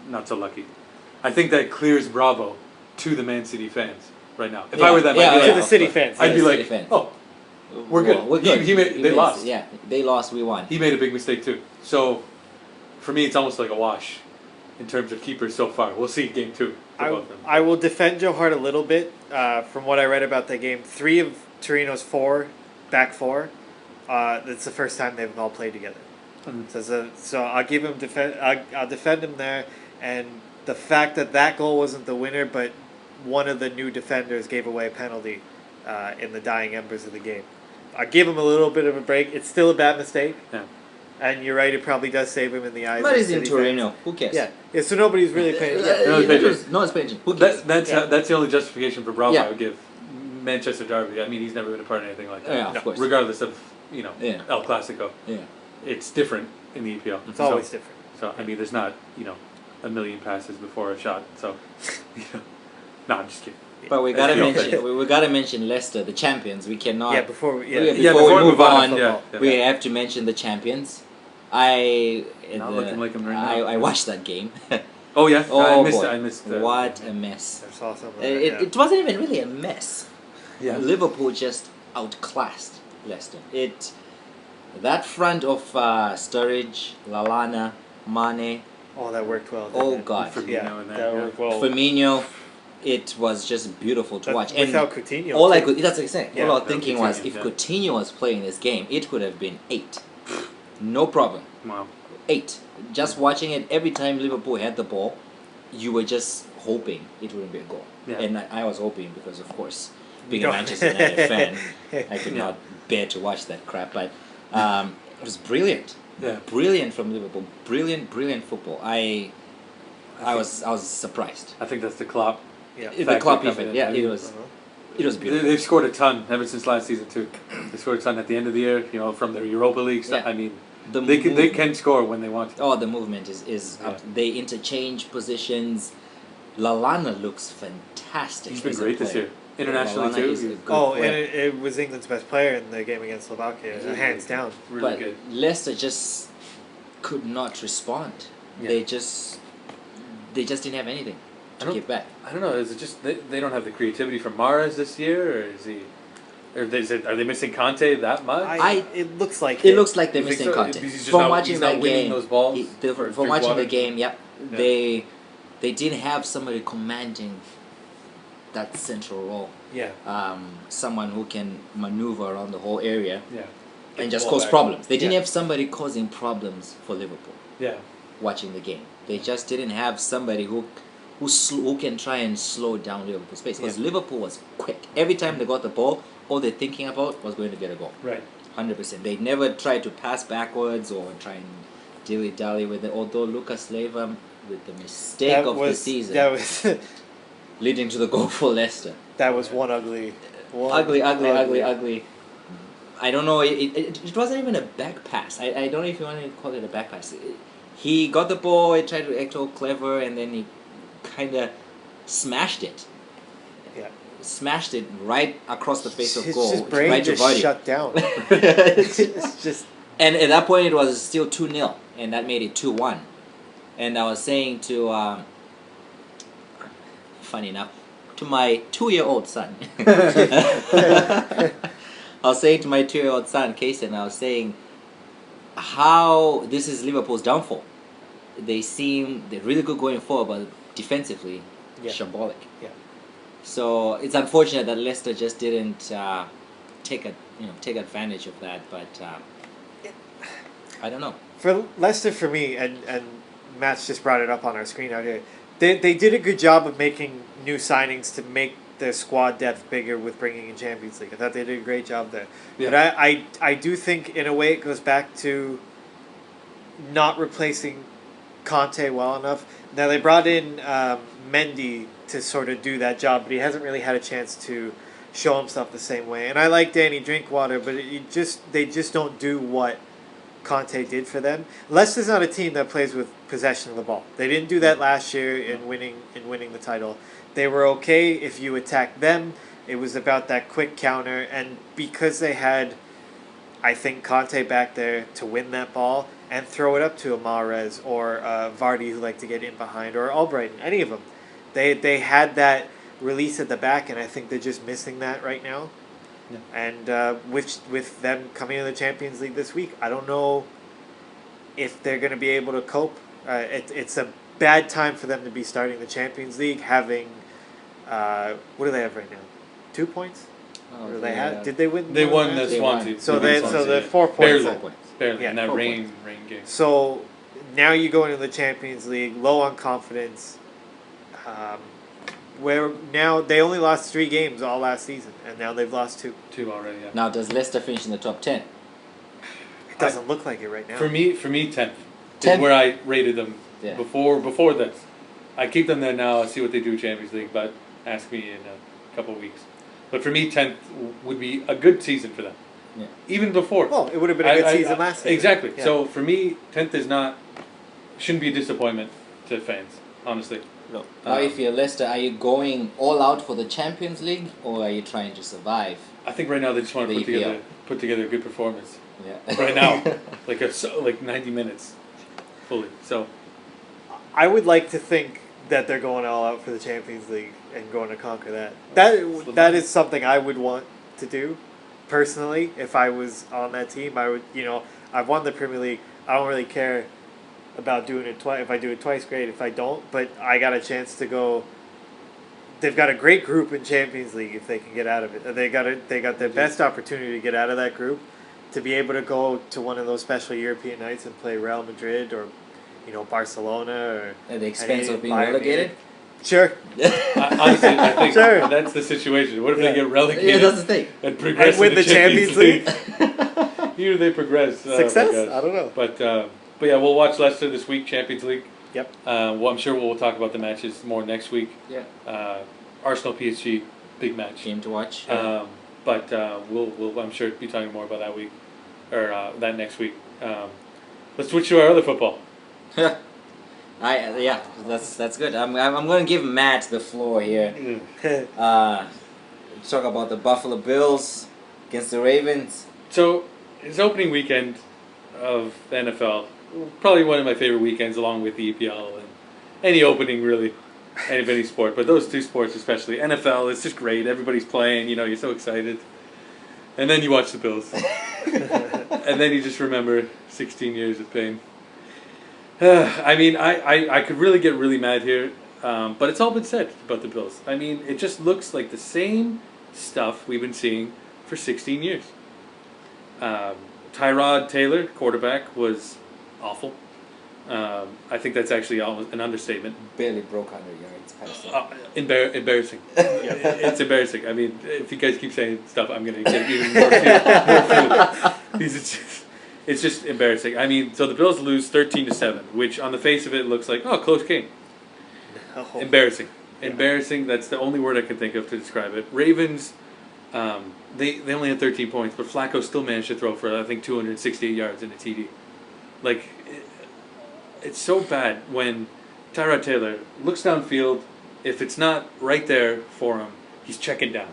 not so lucky. I think that clears Bravo to the Man City fans right now. If I were them, I'd be To like, the City fans. I'd be City like, fans. oh, we're good. Well, we're good. They lost. Yeah, they lost. We won. He made a big mistake too. So, for me, it's almost like a wash in terms of keepers so far. We'll see game 2 for both of them. I will defend Joe Hart a little bit. From what I read about the game, 3 of Torino's back four, that's the first time they've all played together. So I'll give him I'll defend him there, and the fact that goal wasn't the winner, but one of the new defenders gave away a penalty in the dying embers of the game. I'll give him a little bit of a break. It's still a bad mistake. Yeah. And you're right, it probably does save him in the eyes But of he's in City Torino. fans. Who cares? Yeah, so nobody's really paying attention. No one's paying attention. No one's paying attention. Who cares? That's the only justification for Bravo Yeah. I would give. Manchester Derby. I mean, he's never been a part of anything like that. Yeah, of course. Regardless of Yeah. El Clasico, Yeah. it's different in the EPL. It's always different. So I mean, there's not a million passes before a shot. So no, I'm just kidding. But we gotta That's the mention we gotta mention Leicester, the champions. We cannot. Before we Before we move on, yeah. we have to mention the champions. Not looking like them right now. I watched that game. Oh yeah, Oh I missed. boy. I missed. What a mess! I saw some of that, It wasn't even really a mess. Yeah. Liverpool just outclassed Leicester. That front of Sturridge, Lallana, Mane, Oh, that worked well. didn't oh it? god, Firmino and that worked well. Firmino, it was just beautiful to watch. And Without Coutinho. all I too. could, that's exactly. Yeah, all I was without thinking was, Coutinho, if yeah. Coutinho was playing this game, it could have been 8. No problem. Wow. 8. Just watching it, every time Liverpool had the ball, you were just hoping it wouldn't be a goal. Yeah. And I was hoping because, of course, being a No. Manchester United fan, I could Yeah. not bear to watch that crap. But it was brilliant. Yeah. Brilliant from Liverpool. Brilliant football. I was surprised. I think that's the Klopp. Yeah. The Factor Klopp coming effect. in, Yeah, right? it was beautiful. They've scored a ton ever since last season too. They scored a ton at the end of the year. From the Europa League stuff. Yeah. I mean, The they can movement. score when they want to. Oh, the movement is Yeah. up. They interchange positions. Lallana looks fantastic. He's been as a great this player. year. Internationally Lallana too. is a He's good Oh, player. and it was England's best player in the game against Slovakia, hands down. really But good. Leicester just could not respond. Yeah. They just didn't have anything I to don't- give back. I don't know. Is it just they don't have the creativity from Mahrez this year, or is he? Or are they missing Conte that much? It looks like It looks like they're You think missing so? content. He's just From not- watching he's not that winning game, those balls for from watching the Drinkwater? game, yep, Yeah. they didn't have somebody commanding that central role. Yeah. Someone who can maneuver around the whole area Yeah. and just ball cause back. problems. They didn't Yeah. have somebody causing problems for Liverpool Yeah. watching the game. They just didn't have somebody who can try and slow down Liverpool's pace. Because Yeah. Liverpool was quick. Every time they got the ball, all they're thinking about was going to get a goal. Right. 100%. They never tried to pass backwards or try and dilly-dally with it. Although Lucas Leiva, with the mistake of the season, That was leading to the goal for Leicester. that was one ugly. Ugly. I don't know. It wasn't even a back pass. I don't know if you want to call it a back pass. He got the ball. He tried to act all clever, and then he kind of smashed it. Yeah. Smashed it right across the face of His goal. just brain right to just body. shut down. It's just And at that point, it was still 2-0, and that made it 2-1. And I was saying to, funny enough, to my 2-year-old son. I was saying to my 2-year-old son, Kaysen, I was saying how this is Liverpool's downfall. They're really good going forward, but defensively, Yeah. shambolic. Yeah. So it's unfortunate that Leicester just didn't take advantage of that, but I don't know. for Leicester for me, and Matt's just brought it up on our screen out here. They did a good job of making new signings to make their squad depth bigger with bringing in Champions League. I thought they did a great job there. Yeah. But I do think in a way it goes back to not replacing Conte well enough. Now they brought in Mendy to sort of do that job, but he hasn't really had a chance to show himself the same way. And I like Danny Drinkwater, but they just don't do what Conte did for them. Leicester's not a team that plays with possession of the ball. They didn't do that last year in winning the title. They were okay if you attacked them. It was about that quick counter, and because they had, I think, Conte back there to win that ball and throw it up to a Mahrez or Vardy, who like to get in behind, or Albrighton, any of them. They had that release at the back, and I think they're just missing that right now. Yeah. And with them coming to the Champions League this week, I don't know if they're going to be able to cope. It's a bad time for them to be starting the Champions League, having what do they have right now? 2 points? Oh, Or they had? Did they win? They won that? the Swansea. So They they won so Swansea, they're yeah. 4 points. Barely. Four points. Barely. Yeah, in that 4 rain points. game. So now you go into the Champions League low on confidence. Where now they only lost 3 games all last season, and now they've lost 2. 2 already. Yeah. Now, does Leicester finish in the top 10? It doesn't look like it right now. For me, 10th. 10th? Is where I rated them Yeah. before this. I keep them there now. See what they do Champions League, but ask me in a couple of weeks. But for me, 10th would be a good season for them. Yeah. Even before. Well, it would have been a good season last season. Exactly. Yeah. So for me, 10th shouldn't be a disappointment to fans, honestly. No. Now, if you're Leicester, are you going all out for the Champions League, or are you trying to survive? I think right now they just want to The EPL. put together a good performance. Yeah. Right now, like 90 minutes, fully. So I would like to think that they're going all out for the Champions League and going to conquer that. That is something I would want to do, personally. If I was on that team, I would. I've won the Premier League. I don't really care about doing it twice. If I do it twice, great. If I don't, but I got a chance to go. They've got a great group in Champions League if they can get out of it. They got their best opportunity to get out of that group, to be able to go to one of those special European nights and play Real Madrid or, Barcelona or At the expense any of being Bayern relegated? Munich. Sure. honestly, I think Sure. that's the situation. What if Yeah. they get relegated? Yeah, that's the thing. And progress And win in the Champions League. Here they progress. Oh my Success? gosh. I don't know. But yeah, we'll watch Leicester this week, Champions League. Yep. Well, I'm sure we'll talk about the matches more next week. Yeah. Arsenal PSG, big match. Game to watch. But we'll I'm sure be talking more about that week or that next week. Let's switch to our other football. Yeah, that's good. I'm going to give Matt the floor here. Talk about the Buffalo Bills against the Ravens. So it's opening weekend of the NFL. Probably one of my favorite weekends, along with the EPL and any opening really, any sport. But those 2 sports especially, NFL, it's just great. Everybody's playing. You're so excited. And then you watch the Bills, and then you just remember 16 years of pain. I mean, I could really get really mad here, but it's all been said about the Bills. I mean, it just looks like the same stuff we've been seeing for 16 years. Tyrod Taylor, quarterback, was awful. I think that's actually almost an understatement. Barely broke 100 yards passing. Embarrassing. It's embarrassing. I mean, if you guys keep saying stuff, I'm going to get even more feel. It's just embarrassing. I mean, so the Bills lose 13-7, which on the face of it looks like, close game. No. Embarrassing. Embarrassing. That's the only word I can think of to describe it. Ravens, they only had 13 points, but Flacco still managed to throw for, I think, 268 yards in a TD. Like, it's so bad when Tyrod Taylor looks downfield. If it's not right there for him, he's checking down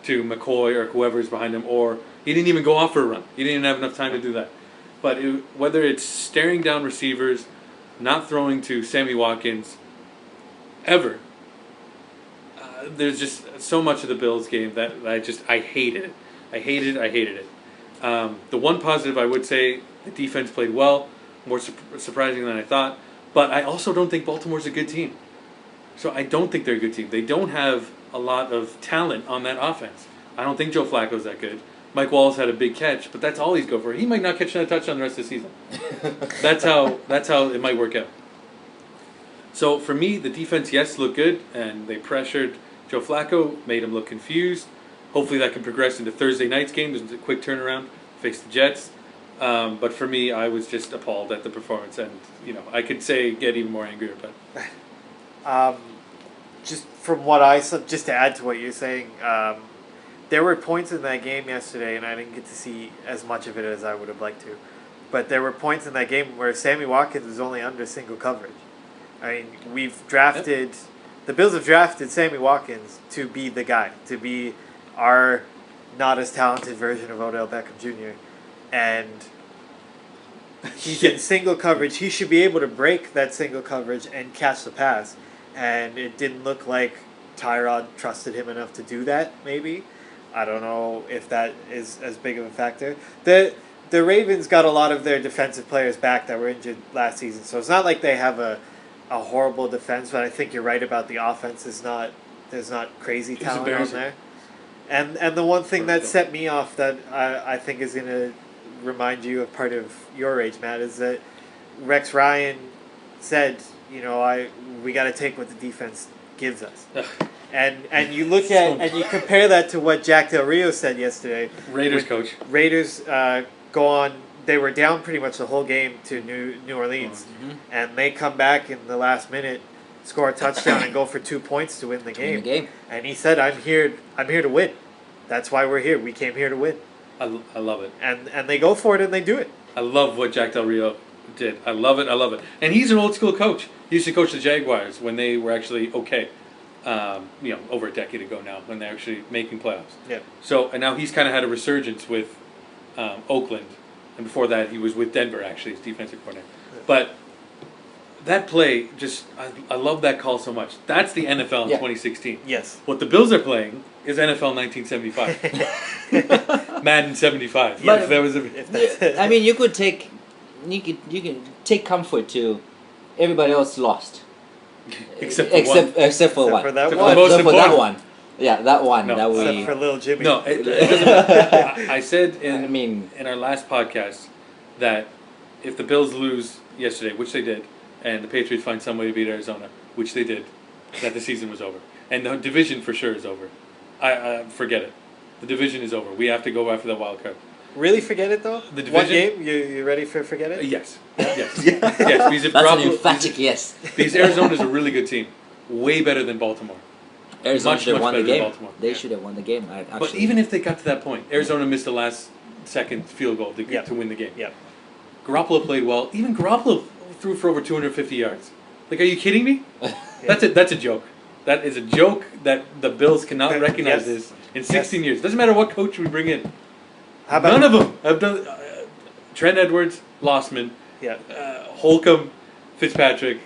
to McCoy or whoever's behind him, or he didn't even go off for a run. He didn't even have enough time to do that. But whether it's staring down receivers, not throwing to Sammy Watkins, ever, there's just so much of the Bills game that I hated it. I hated it. The one positive I would say, the defense played well, more surprising than I thought. But I also don't think Baltimore's a good team. So I don't think they're a good team. They don't have a lot of talent on that offense. I don't think Joe Flacco's that good. Mike Wallace had a big catch, but that's all he's go for. He might not catch another touchdown the rest of the season. That's how it might work out. So for me, the defense, yes, looked good, and they pressured Joe Flacco, made him look confused. Hopefully that can progress into Thursday night's game. There's a quick turnaround, face the Jets. But for me, I was just appalled at the performance, and I could get even more angrier. But Just from what I saw, just to add to what you're saying, there were points in that game yesterday, and I didn't get to see as much of it as I would have liked to. But there were points in that game where Sammy Watkins was only under single coverage. I mean, the Bills have drafted Sammy Watkins to be the guy, to be our not as talented version of Odell Beckham Jr. And he's in single coverage. He should be able to break that single coverage and catch the pass. And it didn't look like Tyrod trusted him enough to do that, maybe. I don't know if that is as big of a factor. The Ravens got a lot of their defensive players back that were injured last season, so it's not like they have a horrible defense, but I think you're right about the offense. There's not crazy talent on there. And the one thing that set me off that I think is going to remind you of part of your age, Matt, is that Rex Ryan said, we got to take what the defense gives us. And you look at and you compare that to what Jack Del Rio said yesterday. Raiders coach. Raiders go on. They were down pretty much the whole game to New Orleans, and they come back in the last minute, score a touchdown, and go for 2 points to win the game. And he said, "I'm here to win. That's why we're here. We came here to win." I love it. And they go for it and they do it. I love what Jack Del Rio did. I love it. And he's an old school coach. He used to coach the Jaguars when they were actually okay. Over a decade ago now, when they're actually making playoffs. Yeah. So, and now he's kind of had a resurgence with Oakland, and before that he was with Denver actually as defensive coordinator. Yeah. But that play, I love that call so much. That's the NFL in 2016. Yes. What the Bills are playing is NFL 1975. Madden 75. But that was I mean, you can take comfort to everybody else lost. Except for one. For that except one. For the most Except for that important. one. Yeah, that one. No. That we. Except for little Jimmy. No, it doesn't matter. I said in our last podcast that if the Bills lose yesterday, which they did, and the Patriots find some way to beat Arizona, which they did, that the season was over. And the division for sure is over. I forget it. The division is over. We have to go after the wild card. Really forget it though? The division? One game? You ready for forget it? Yes. Yes. Because if That's an emphatic yes. Because Arizona's a really good team. Way better than Baltimore. Arizona should have won the better than game. Baltimore. They should have won the game. Actually. But even if they got to that point, Arizona missed the last second field goal to win the game. Yeah. Garoppolo played well. Even Garoppolo threw for over 250 yards. Like, are you kidding me? That's a joke. That is a joke that the Bills cannot recognize this in 16 years. Doesn't matter what coach we bring in. How about None of them have done. Trent Edwards, Lossman, Yeah. Holcomb, Fitzpatrick.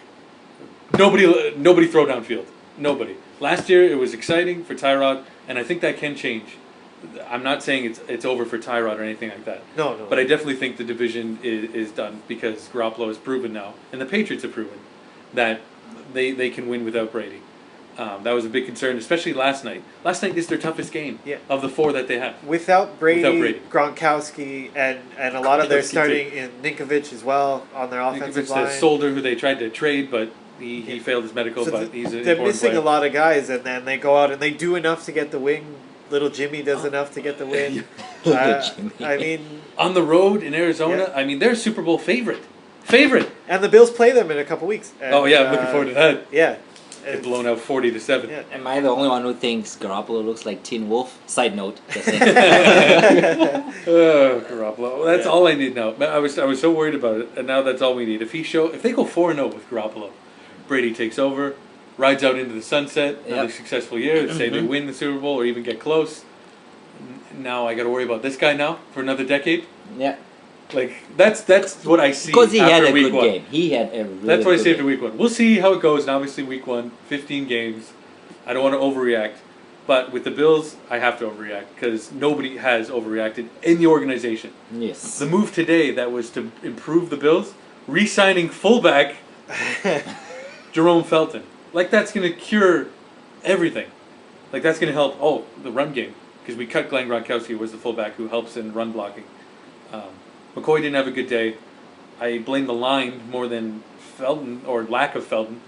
Nobody throw downfield. Nobody. Last year it was exciting for Tyrod, and I think that can change. I'm not saying it's over for Tyrod or anything like that. No. But I definitely think the division is done because Garoppolo has proven now, and the Patriots have proven that they can win without Brady. That was a big concern, especially last night. Last night is their toughest game of the four that they have. Without Brady. Gronkowski, and a lot of their starting in Ninkovich as well on their offensive line. Solder, who they tried to trade, but he failed his medical. So but he's an they're important missing player. a lot of guys, and then they go out and they do enough to get the win. Little Jimmy does enough to get the win. Jimmy. I mean, on the road in Arizona. I mean, they're a Super Bowl favorite. And the Bills play them in a couple weeks. And, I'm looking forward to that. Yeah. They've blown out 40-7. Yeah. Am I the only one who thinks Garoppolo looks like Teen Wolf? Side note. Just saying. Oh, Garoppolo. That's all I need now. I was so worried about it, and now that's all we need. If they go 4-0 with Garoppolo, Brady takes over, rides out into the sunset, another successful year. Let's say they win the Super Bowl or even get close. Now I got to worry about this guy now for another decade. Yeah. Like that's what I see. Because he had a week good one. game. He had a really That's what I good say after game. week one. We'll see how it goes. And obviously, week one, 15 games. I don't want to overreact. But with the Bills, I have to overreact because nobody has overreacted in the organization. Yes. The move today that was to improve the Bills, re-signing fullback Jerome Felton. Like, that's going to cure everything. Like, that's going to help, the run game. Because we cut Glenn Gronkowski, who was the fullback who helps in run blocking. McCoy didn't have a good day. I blame the line more than Felton, or lack of Felton.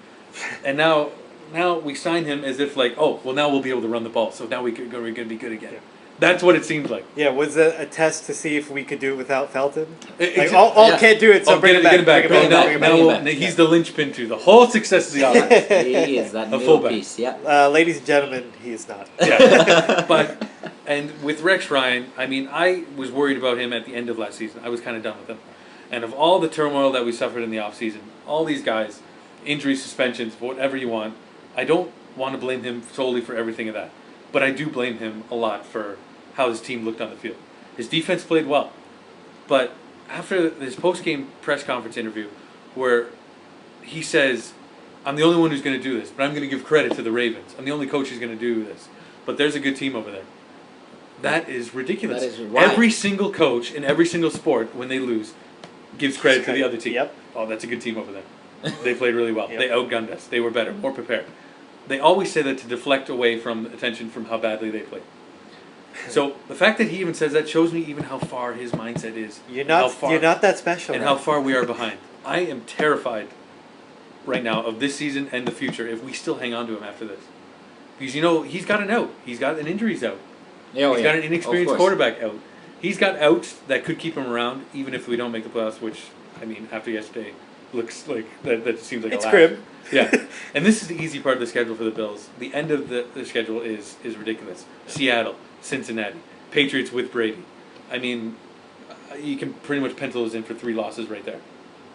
And now we sign him as if like, now we'll be able to run the ball. So now we're going to be good again. Yeah. That's what it seems like. Yeah, was it a test to see if we could do it without Felton? Like, all can't do it, so bring it back. Bring it back. He's the linchpin to the whole success of the offense. He is that A middle fullback. piece, yeah. Ladies and gentlemen, he is not. Yeah, And with Rex Ryan, I mean, I was worried about him at the end of last season. I was kind of done with him. And of all the turmoil that we suffered in the offseason, all these guys, injuries, suspensions, whatever you want, I don't want to blame him solely for everything of that. But I do blame him a lot for how his team looked on the field. His defense played well. But after his post-game press conference interview, where he says, I'm the only one who's going to do this, but I'm going to give credit to the Ravens. I'm the only coach who's going to do this. But there's a good team over there. That is ridiculous. That is right. Every single coach in every single sport, when they lose, gives credit to the other team. Yep. Oh, that's a good team over there. They played really well. Yep. They outgunned us. They were better, more prepared. They always say that to deflect away from attention from how badly they played. So the fact that he even says that shows me even how far his mindset is. You're how not. far, You're not that special. and man. how far we are behind. I am terrified right now of this season and the future if we still hang on to him after this. Because, he's got an out. He's got an injuries out. Yeah, He's got an of inexperienced course. quarterback out. He's got outs that could keep him around even if we don't make the playoffs, which, I mean, after yesterday, looks like that seems like It's a laugh. grim. Yeah. And this is the easy part of the schedule for the Bills. The end of the schedule is ridiculous. Seattle, Cincinnati, Patriots with Brady. I mean, you can pretty much pencil those in for 3 losses right there.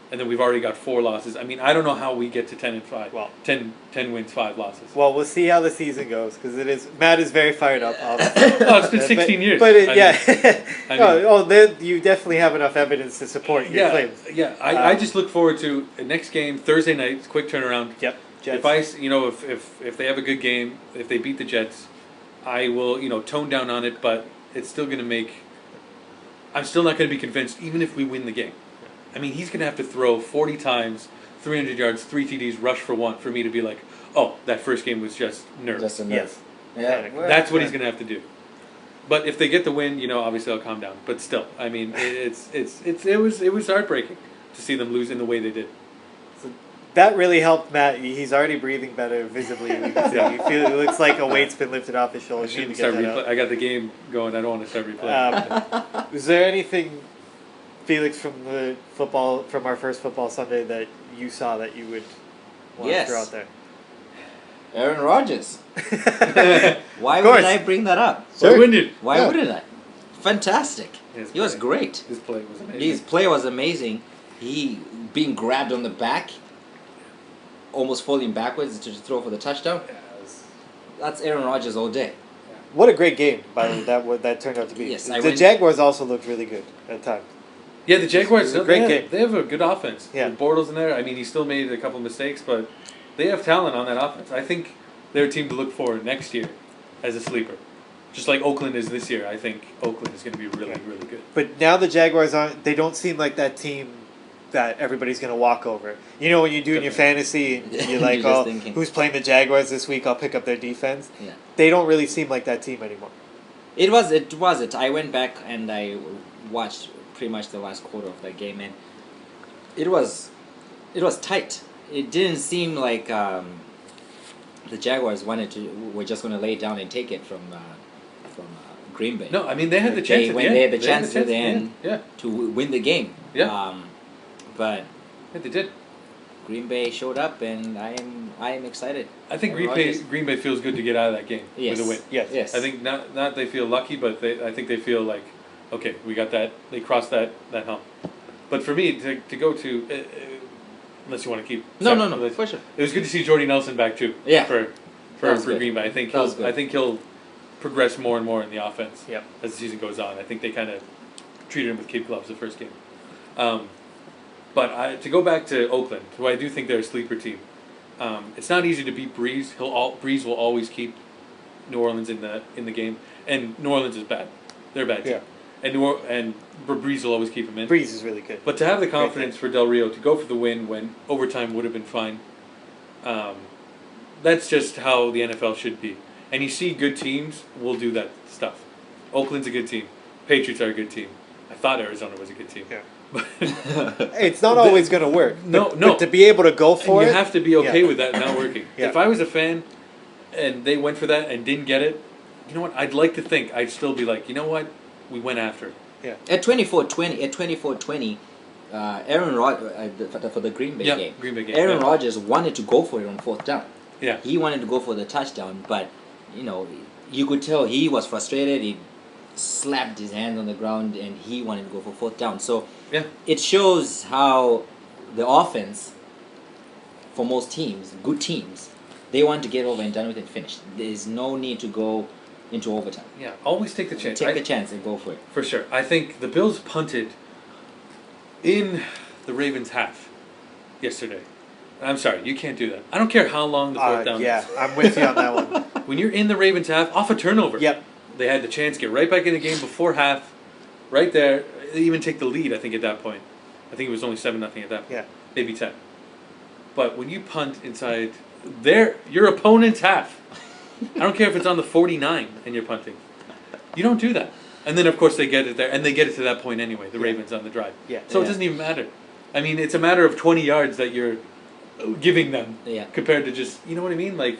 And then we've already got 4 losses. I mean, I don't know how we get to 10-5. Well- 10 wins, 5 losses. Well, we'll see how the season goes because it is. Matt is very fired up. Obviously. Oh, it's been 16 years. But I mean- you definitely have enough evidence to support your claims. Yeah. I just look forward to the next game Thursday night. It's a quick turnaround. Yep. Jets. If they have a good game, if they beat the Jets, I will tone down on it. But it's still going to make. I'm still not going to be convinced, even if we win the game. I mean, he's going to have to throw 40 times, 300 yards, 3 TDs, rush for 1 for me to be like, oh, that first game was just nerves. Just a nerve. Yes. Yeah, well, That's what he's going to have to do. But if they get the win, obviously I'll calm down. But still, I mean, it was heartbreaking to see them lose in the way they did. That really helped Matt. He's already breathing better visibly. You can see. Yeah. You feel it looks like a weight's been lifted off his I shoulders. You need shouldn't to get start that out. I got the game going. I don't want to start replaying. Was there anything, Felix, from our first football Sunday that you saw that you would want Yes. to throw out there? Aaron Rodgers. Why Of course. would I bring that up? So winded. Why Yeah. wouldn't I? Fantastic. His He was play. great. His play was amazing. His play was amazing. He being grabbed on the back, almost falling backwards to throw for the touchdown. Yeah, it was- That's Aaron Rodgers all day. What a great game, by the way, that turned out to be. Yes, the I went- Jaguars also looked really good at times. Yeah, the Jaguars. It was a great they game. have, they have a good offense. Yeah. With Bortles in there. I mean, he still made a couple mistakes, but they have talent on that offense. I think they're a team to look for next year as a sleeper. Just like Oakland is this year, I think Oakland is going to be really, really good. But now the Jaguars they don't seem like that team that everybody's going to walk over. You know, when you do in your fantasy, and you're like, You're just oh, thinking. who's playing the Jaguars this week? I'll pick up their defense. Yeah. They don't really seem like that team anymore. It was it. I went back and I watched pretty much the last quarter of that game, and it was tight. It didn't seem like the Jaguars were just going to lay down and take it from Green Bay. No, I mean, they had the chance at the When end. they had the chance at the end Yeah, to win the game. Yeah. But yeah, they did. Green Bay showed up, and I am excited. I think Aaron Rodgers. Green Bay feels good to get out of that game Yes. with a win. Yes. Yes. I think not they feel lucky, but I think they feel like, okay, we got that. They crossed that hump. But for me to go to, unless you want to keep No, for sure. It was good to see Jordy Nelson back too. Yeah. For That was for good. Green Bay, I think That was good. he'll progress more and more in the offense Yep. as the season goes on. I think they kind of treated him with kid gloves the first game. But to go back to Oakland, who I do think they're a sleeper team. It's not easy to beat Breeze. Breeze will always keep New Orleans in the game, and New Orleans is bad. They're a bad team, Yeah. and Breeze will always keep him in. Breeze is really good. But to have the confidence for Del Rio to go for the win when overtime would have been fine, that's just how the NFL should be. And you see good teams will do that stuff. Oakland's a good team. Patriots are a good team. I thought Arizona was a good team. Yeah. But Hey, it's not always going to work. No, but, no. But to be able to go for and it, you have to be okay yeah. with that not working. Yeah. If I was a fan and they went for that and didn't get it, you know what? I'd like to think I'd still be like, you know what? We went after it. At 24-20, Aaron Rodgers for the Green Bay Yeah, game. Green Bay game, Aaron yeah. Rodgers wanted to go for it on 4th down. Yeah. He wanted to go for the touchdown, but you could tell he was frustrated. He slapped his hand on the ground and he wanted to go for fourth down. So Yeah. it shows how the offense, for most teams, good teams, they want to get over and done with and finish. There's no need to go into overtime. Yeah, always take the chance. Take the chance and go for it. For sure. I think the Bills punted in the Ravens' half yesterday. I'm sorry, you can't do that. I don't care how long the fourth down Yeah, is. I'm with you on that one. When you're in the Ravens' half, off a turnover. Yep. They had the chance to get right back in the game before half, right there. They even take the lead, I think, at that point. I think it was only 7-0 at that point. Yeah. Maybe 10. But when you punt inside your opponent's half, I don't care if it's on the 49 and you're punting. You don't do that. And then, of course, they get it there, and they get it to that point anyway, the Ravens on the drive. Yeah. So it Yeah. doesn't even matter. I mean, it's a matter of 20 yards that you're giving them Yeah. compared to just, you know what I mean? Like,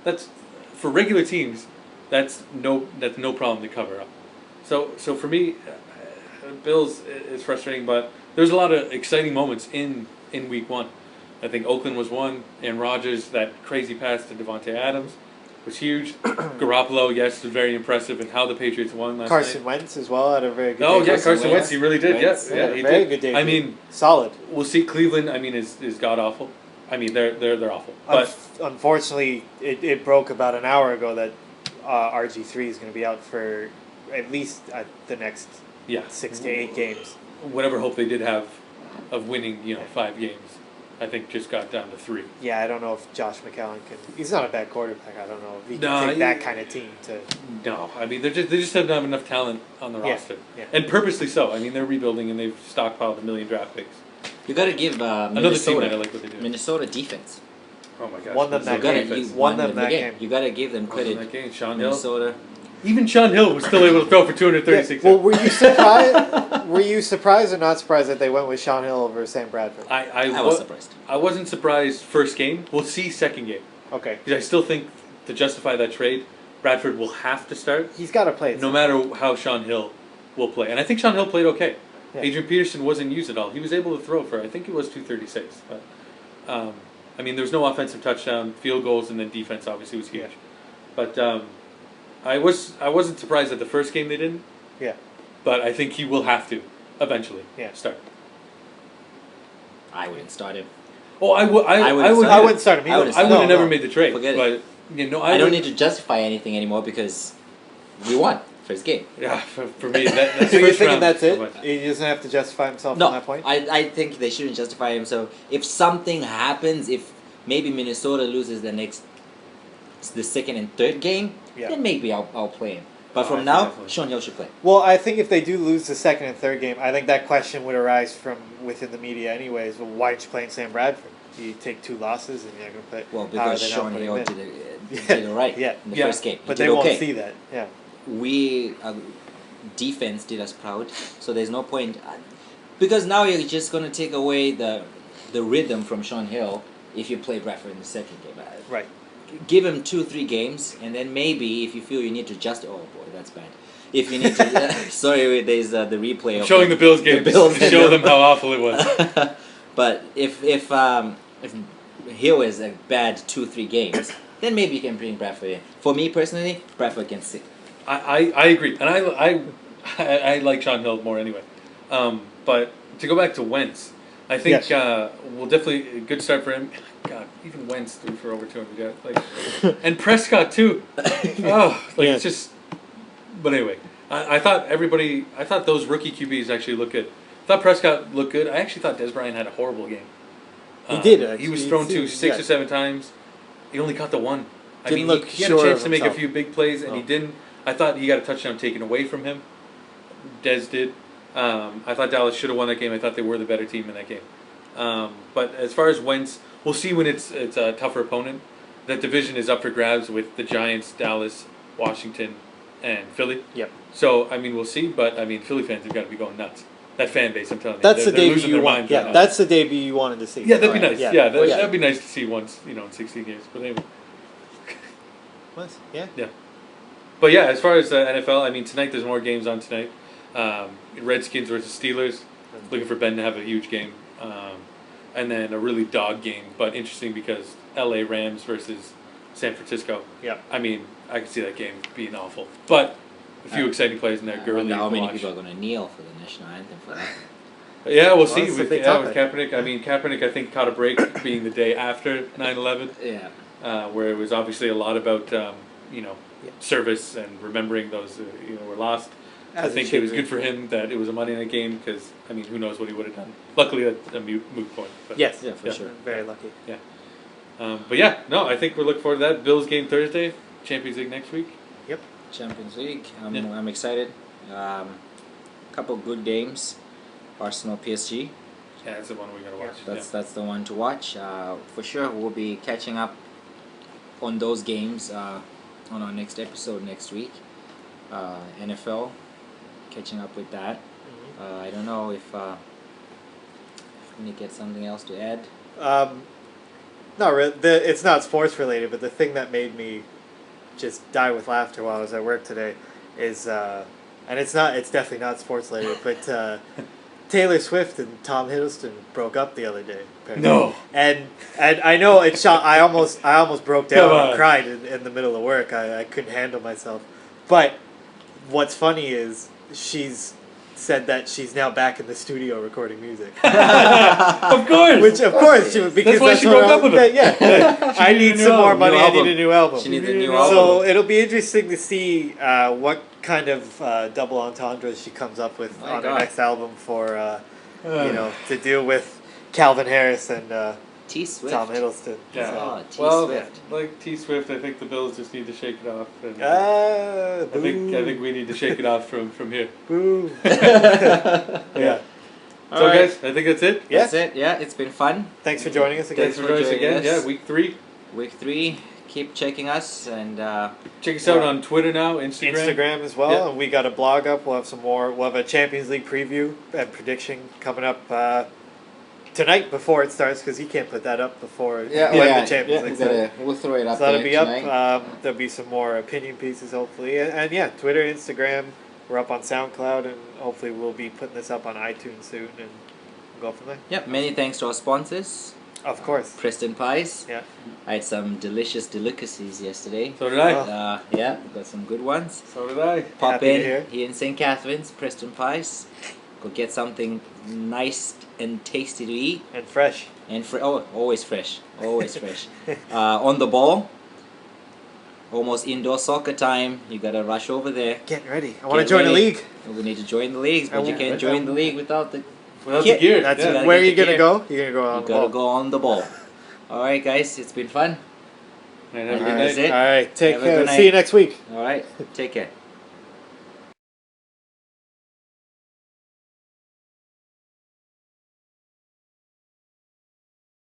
that's, for regular teams, that's no problem to cover up. So for me, Bills is frustrating, but there's a lot of exciting moments in week one. I think Oakland was one, and Rodgers, that crazy pass to Devontae Adams was huge. Garoppolo, yes, was very impressive, and how the Patriots won last Carson night. Wentz as well had a very good Oh day. yeah, Carson Wentz, he really did. Wentz, Yes, Yeah, yeah, he very did. good day. I mean, solid. we'll see. Cleveland, I mean, is god awful. I mean, they're awful. But Unfortunately, it broke about an hour ago that RG3 is going to be out for at least the next yeah, 6 to 8 games. whatever hope they did have of winning, 5 games, I think just got down to 3. Yeah, I don't know if Josh McCown can. He's not a bad quarterback. I don't know if he can No, take that kind of team to. No, I mean they just don't have enough talent on the Yeah, roster, yeah. and purposely so. I mean they're rebuilding and they've stockpiled 1 million draft picks. You got to give Another team Minnesota, that I like what they do. Minnesota defense. Oh my gosh, Won them Minnesota that gotta, game. defense. you Won won them the that game. game. You got to give them Won them credit. that game. Sean Hill. Minnesota. Even Sean Hill was still able to throw for 236. Well, were you surprised? Were you surprised or not surprised that they went with Sean Hill over Sam Bradford? I was surprised. I wasn't surprised first game. We'll see second game. Okay, Because I still think to justify that trade, Bradford will have to start he's got to play. no matter how Sean Hill will play. And I think Sean Hill played okay. Yeah. Adrian Peterson wasn't used at all. He was able to throw for, I think it was 236. But, I mean, there was no offensive touchdown, field goals, and then defense obviously was huge. But I wasn't surprised at the first game they didn't. Yeah. But I think he will have to eventually start. I wouldn't start him. Oh, I would. I wouldn't I wouldn't start him. I would've I would have No, never no. made the trade. Forget but I don't need to justify anything anymore because we won first game. Yeah, for me, that's So you're first thinking round that's so it? much. He doesn't have to justify himself No, on that point. I think they shouldn't justify himself. If something happens, if maybe Minnesota loses the second and third game, Yeah. then maybe I'll play him. But I from think now, definitely. Sean Hill should play. Well, I think if they do lose the second and third game, I think that question would arise from within the media anyways. Well, why aren't you playing Sam Bradford? You take 2 losses and you're not going to play. Well, how are because they not Sean putting Hill him did in? it right Yeah. in the Yeah. first game. He But did they won't okay. see that. Yeah. We defense did us proud, so there's no point because now you're just gonna take away the rhythm from Sean Hill if you play Bradford in the second game. Right. Give him 2-3 games, and then maybe if you feel you need to oh boy, that's bad. If you need to, sorry, there's the replay of Showing the Bills game Bills to show them how awful it was. But if Hill is a bad 2-3 games, then maybe you can bring Bradford in. For me personally, Bradford can sit. I agree, and I like Sean Hill more anyway. But to go back to Wentz, I think we'll definitely a good start for him. God, even Wentz threw for over 200 yards, and Prescott too. It's just. But anyway, I thought those rookie QBs actually look good. I thought Prescott looked good. I actually thought Des Bryant had a horrible game. He did, He was actually. thrown to He 6 or did. 7 times. He only caught the one. Didn't look he had a sure chance of to make a himself. few big plays, and he No. didn't. I thought he got a touchdown taken away from him. Des did. I thought Dallas should have won that game. I thought they were the better team in that game. But as far as Wentz, we'll see when it's a tougher opponent. That division is up for grabs with the Giants, Dallas, Washington, and Philly. Yep. So, I mean, we'll see. But, I mean, Philly fans have got to be going nuts. That fan base, I'm telling you. That's the they're debut losing you their want. minds Yeah, right now. that's the debut you wanted to see. Yeah, that'd be Right. nice. Yeah. Yeah, Yeah. that'd be nice to see once, in 16 games. But anyway. Yeah. But yeah, as far as NFL, I mean, tonight there's more games on tonight. Redskins versus Steelers. Looking for Ben to have a huge game. And then a really dog game, but interesting because LA Rams versus San Francisco. Yeah. I mean, I could see that game being awful. But a few exciting plays in there. I Gurley, wonder how many watch. people are going to kneel for the national anthem for that. Yeah, we'll see. that's a With, big yeah, with topic. Kaepernick, I mean, Kaepernick, I think, caught a break being the day after 9/11, Yeah. where it was obviously a lot about, you know, Yeah. service and remembering those, you know, were lost. I As it think should it was be. good for him that it was a Monday night game because, I mean, who knows what he would have done. Luckily, that's a moot point. But, Yes. Yeah, for Yeah. sure. Very lucky. But yeah, no, I think we're looking forward to that. Bills game Thursday, Champions League next week. Champions League. I'm, Yeah. I'm excited. Couple good games. Arsenal PSG. Yeah, that's the one we gotta watch. That's the one to watch. For sure, we'll be catching up on those games on our next episode next week. NFL, catching up with that. I don't know if we get something else to add. Not really. It's not sports related, but the thing that made me just die with laughter while I was at work today is, and it's definitely not sports related, but Taylor Swift and Tom Hiddleston broke up the other day. Apparently. No. And I know it shot. I almost broke down Come and on. cried in the middle of work. I couldn't handle myself. But what's funny is she's said that she's now back in the studio recording music. Of course. Which of course she would, because why she what broke I- up with him. Yeah, I needed need a some new more album. money. New I need album. a new album. She needs a new So- album. So it'll be interesting to see what kind of double entendres she comes up with My on her God. next album for you know, to deal with Calvin Harris and T Swift. Tom Hiddleston. Yeah. Oh, T Well, Swift. like T Swift, I think the Bills just need to shake it off. And So, I think we need to shake it off from here. boo. Yeah. All So right. guys, I think that's it. Yeah. That's it. Yeah, it's been fun. Thanks for joining us again. Thanks for for joining us joining again. us. Yeah, week 3. Week 3. Keep checking us and Check us out on Twitter now, Instagram. Instagram as well, Yeah. and we got a blog up. We'll have some more. We'll have a Champions League preview and prediction coming up tonight before it starts because he can't put that up before when the Champions League starts. we'll throw it up So that'll there be up. tonight. There'll be some more opinion pieces hopefully, and yeah, Twitter, Instagram. We're up on SoundCloud, and hopefully we'll be putting this up on iTunes soon, and we'll go from there. Yep, many thanks to our sponsors, Of course. Preston Pies. Yeah. I had some delicious delicacies yesterday. So did I. Oh. Yeah, got some good ones. So did I. Pop Happy to in hear. here in St. Catharines, Preston Pies. Go get something nice and tasty to eat. And fresh. And always fresh. Always fresh. On the ball. Almost indoor soccer time. You gotta rush over there. Getting ready. I want to Get join a ready. league. We need to join the leagues, but you I- can't join the league without the. Without Yeah, the gear. That's You gotta where get you the gonna gear. go. You're gonna go on You the gotta ball. go on the ball. All right, guys, it's been fun. And have a All good right. night. That's it. All right. Take Have a care. good See you night. next week. All right, take care.